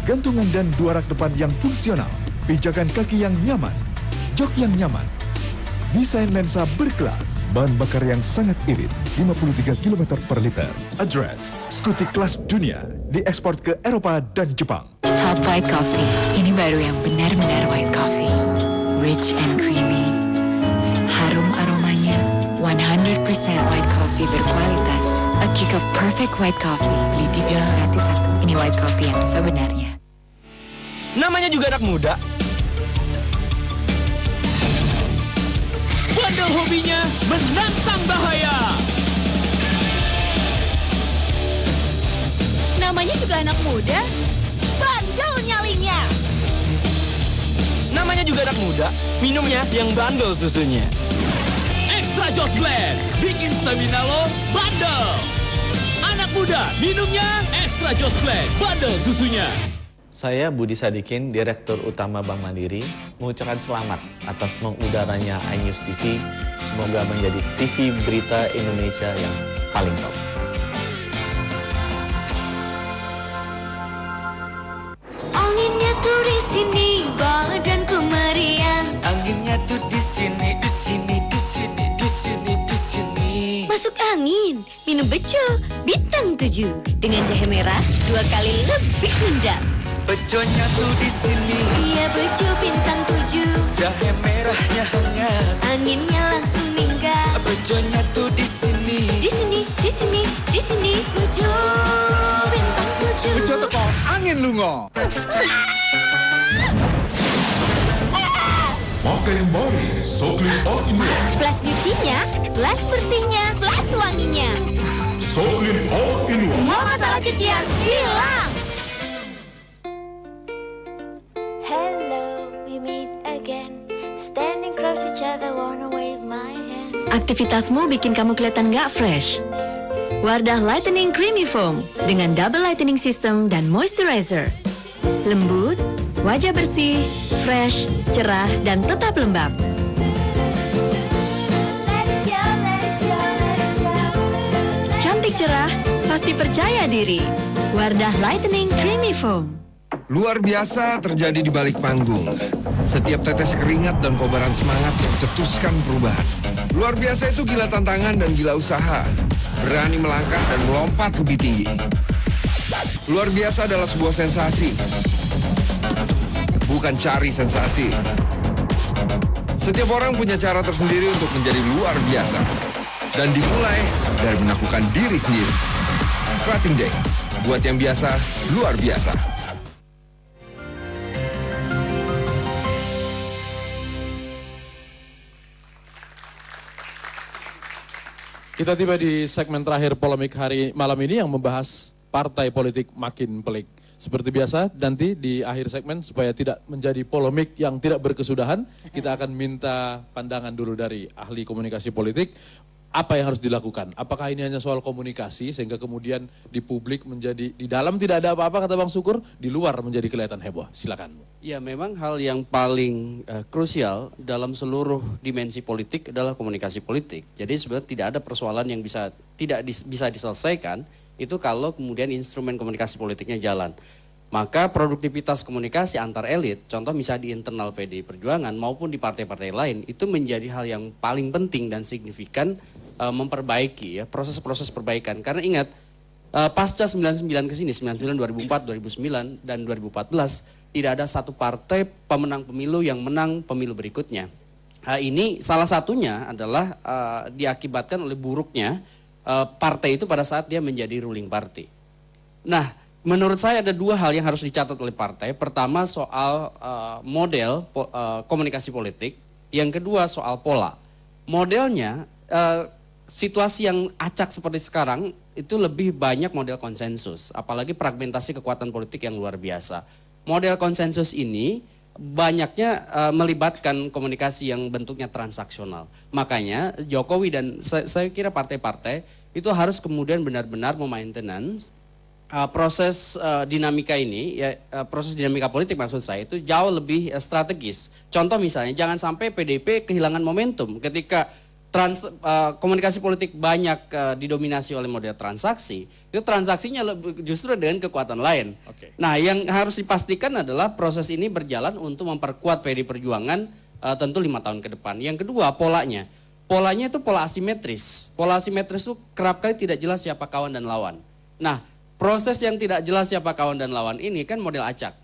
gantungan dan dua rak depan yang fungsional, pijakan kaki yang nyaman, jok yang nyaman, desain lensa berkelas, bahan bakar yang sangat irit, 53 km per liter. Address, skuti kelas dunia, diekspor ke Eropa dan Jepang. Top White Coffee, ini baru yang benar-benar white coffee. Rich and creamy. Harum aromanya, 100% white coffee berkualitas. A kick of perfect white coffee, beli 3 gratis 1. Ini white coffee yang sebenarnya. Namanya juga anak muda. Bandel hobinya menantang bahaya. Namanya juga anak muda, bandel nyalinya. Namanya juga anak muda, minumnya yang bandel susunya. Extra Joss Blend, bikin stamina lo bandel. Anak muda, minumnya Extra Joss Blend, bandel susunya. Saya Budi Sadikin, Direktur Utama Bank Mandiri, mengucapkan selamat atas mengudaranya iNews TV. Semoga menjadi TV berita Indonesia yang paling top. Anginnya tuh di sini, badanku meriang. Anginnya tuh di sini, di sini, di sini, di sini, di sini. Masuk angin, minum beco, bintang 7. Dengan jahe merah, 2 kali lebih nendang. Beconya tuh di sini. Iya beco bintang 7. Jahe merahnya hangat. Anginnya langsung minggat. Beconya tuh di sini. Di sini, di sini, di sini. Beco bintang 7. Beco teko angin lungo. Pakai yang baru, Soclean All-in-One. Flash nyucinya, flash bersihnya, flash wanginya. Soclean All-in-One. Semua masalah cucian hilang. Hello, we meet again. Standing close each other, wanna wave my hand. Aktivitasmu bikin kamu kelihatan nggak fresh. Wardah Lightening Creamy Foam dengan double lightening system dan moisturizer. Lembut, wajah bersih, fresh, cerah, dan tetap lembab. Cantik cerah, pasti percaya diri. Wardah Lightening Creamy Foam. Luar biasa terjadi di balik panggung. Setiap tetes keringat dan kobaran semangat mencetuskan perubahan. Luar biasa itu gila tantangan dan gila usaha. Berani melangkah dan melompat lebih tinggi. Luar biasa adalah sebuah sensasi. Bukan cari sensasi. Setiap orang punya cara tersendiri untuk menjadi luar biasa. Dan dimulai dari menaklukkan diri sendiri. Cutting Day. Buat yang biasa, luar biasa. Kita tiba di segmen terakhir polemik hari malam ini yang membahas partai politik makin pelik. Seperti biasa, nanti di akhir segmen supaya tidak menjadi polemik yang tidak berkesudahan, kita akan minta pandangan dulu dari ahli komunikasi politik. Apa yang harus dilakukan? Apakah ini hanya soal komunikasi sehingga kemudian di publik menjadi, di dalam tidak ada apa-apa kata Bang Sukur, di luar menjadi kelihatan heboh. Silakan. Ya, memang hal yang paling krusial dalam seluruh dimensi politik adalah komunikasi politik. Jadi sebenarnya tidak ada persoalan yang bisa diselesaikan itu kalau kemudian instrumen komunikasi politiknya jalan. Maka produktivitas komunikasi antar elit, contoh misalnya di internal PDI Perjuangan maupun di partai-partai lain, itu menjadi hal yang paling penting dan signifikan memperbaiki ya proses-proses perbaikan. Karena ingat, pasca 99 ke sini, 99, 2004, 2009, dan 2014, tidak ada satu partai pemenang pemilu yang menang pemilu berikutnya. Ini salah satunya adalah diakibatkan oleh buruknya partai itu pada saat dia menjadi ruling party. Nah, menurut saya ada dua hal yang harus dicatat oleh partai. Pertama soal model komunikasi politik, yang kedua soal pola. Modelnya, situasi yang acak seperti sekarang itu lebih banyak model konsensus, apalagi fragmentasi kekuatan politik yang luar biasa. Model konsensus ini banyaknya melibatkan komunikasi yang bentuknya transaksional. Makanya Jokowi dan saya kira partai-partai itu harus kemudian benar-benar memaintenance proses dinamika ini, ya, proses dinamika politik maksud saya itu jauh lebih strategis. Contoh misalnya jangan sampai PDIP kehilangan momentum ketika komunikasi politik banyak didominasi oleh model transaksi, itu transaksinya justru dengan kekuatan lain. Nah, yang harus dipastikan adalah proses ini berjalan untuk memperkuat PDI Perjuangan tentu 5 tahun ke depan. Yang kedua, polanya. Polanya itu pola asimetris. Pola asimetris itu kerap kali tidak jelas siapa kawan dan lawan. Nah, proses yang tidak jelas siapa kawan dan lawan ini kan model acak.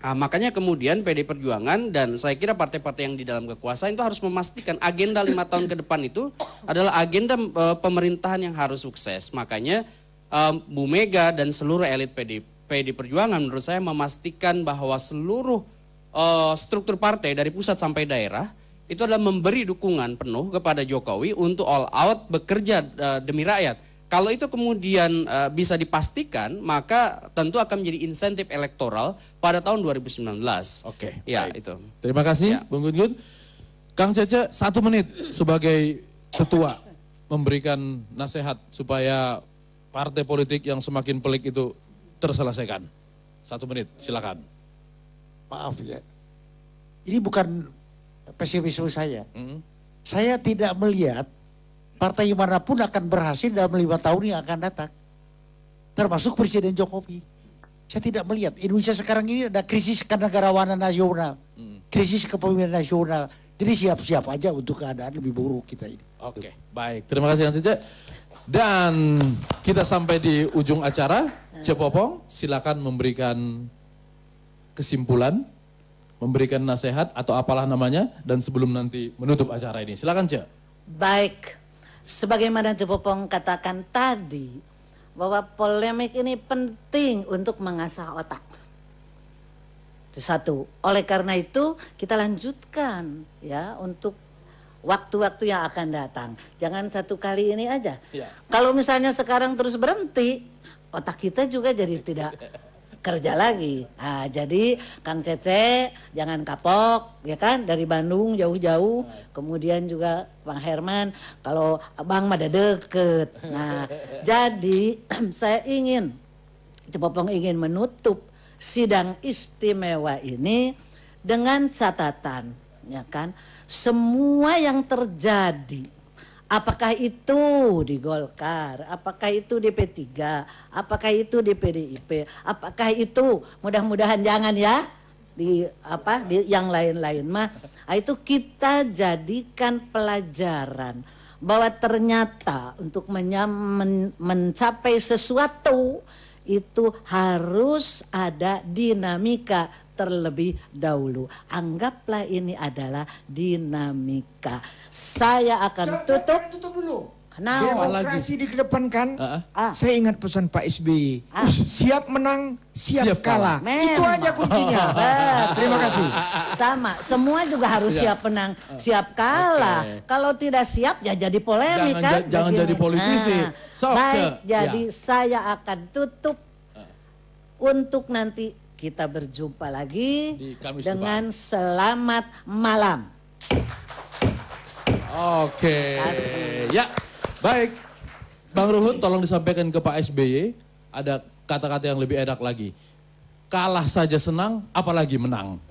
Nah, makanya kemudian PDI Perjuangan dan saya kira partai-partai yang di dalam kekuasaan itu harus memastikan agenda 5 tahun ke depan itu adalah agenda pemerintahan yang harus sukses. Makanya Bu Mega dan seluruh elit PDI Perjuangan menurut saya memastikan bahwa seluruh struktur partai dari pusat sampai daerah itu adalah memberi dukungan penuh kepada Jokowi untuk all out bekerja demi rakyat. Kalau itu kemudian bisa dipastikan, maka tentu akan menjadi insentif elektoral pada tahun 2019. Oke, ya baik. itu. Terima kasih, Bung Gun-Gun. Kang Cece, 1 menit sebagai ketua memberikan nasihat supaya partai politik yang semakin pelik itu terselesaikan. 1 menit, silakan. Maaf ya, ini bukan pesimisme saya. Saya tidak melihat partai manapun akan berhasil dalam 5 tahun yang akan datang. Termasuk Presiden Jokowi. Saya tidak melihat. Indonesia sekarang ini ada krisis kenegarawanan nasional. Krisis kepemimpinan nasional. Jadi siap-siap aja untuk keadaan lebih buruk kita ini. Oke, baik. Terima kasih Kang Cece. Dan kita sampai di ujung acara. Cepopong, silakan memberikan kesimpulan, memberikan nasihat atau apalah namanya. Dan sebelum nanti menutup acara ini. Silakan, Ce. Baik. Sebagaimana Cepopong katakan tadi, bahwa polemik ini penting untuk mengasah otak. Itu satu. Oleh karena itu kita lanjutkan ya untuk waktu-waktu yang akan datang. Jangan satu kali ini aja. Kalau misalnya sekarang terus berhenti, otak kita juga jadi tidak kerja lagi. Nah, jadi Kang Cece jangan kapok ya kan, dari Bandung jauh-jauh. Kemudian juga Bang Herman, kalau Abang mah deket. Nah, jadi saya Cepopong ingin menutup sidang istimewa ini dengan catatan ya kan, semua yang terjadi Apakah itu di Golkar, apakah itu di P3, apakah itu di PDIP, apakah itu mudah-mudahan jangan ya di yang lain-lain mah. Itu kita jadikan pelajaran bahwa ternyata untuk mencapai sesuatu itu harus ada dinamika terlebih dahulu. Anggaplah ini adalah dinamika. Saya akan tutup. Tutup dulu. Demokrasi dikedepankan. Saya ingat pesan Pak SBY. Siap menang, siap kalah. Itu aja kuncinya. Terima kasih. Sama, semua juga harus siap menang, siap kalah. Kalau tidak siap ya jadi polemik kan. Jangan jadi politisi. Baik, jadi saya akan tutup untuk nanti kita berjumpa lagi dengan selamat malam. Oke. Ya, baik. Bang Ruhut tolong disampaikan ke Pak SBY, ada kata-kata yang lebih enak lagi. Kalah saja senang, apalagi menang.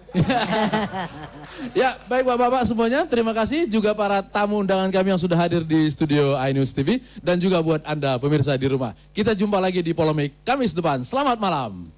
Ya, baik Bapak-Bapak semuanya, terima kasih juga para tamu undangan kami yang sudah hadir di studio iNews TV dan juga buat Anda pemirsa di rumah. Kita jumpa lagi di Polemik Kamis depan. Selamat malam.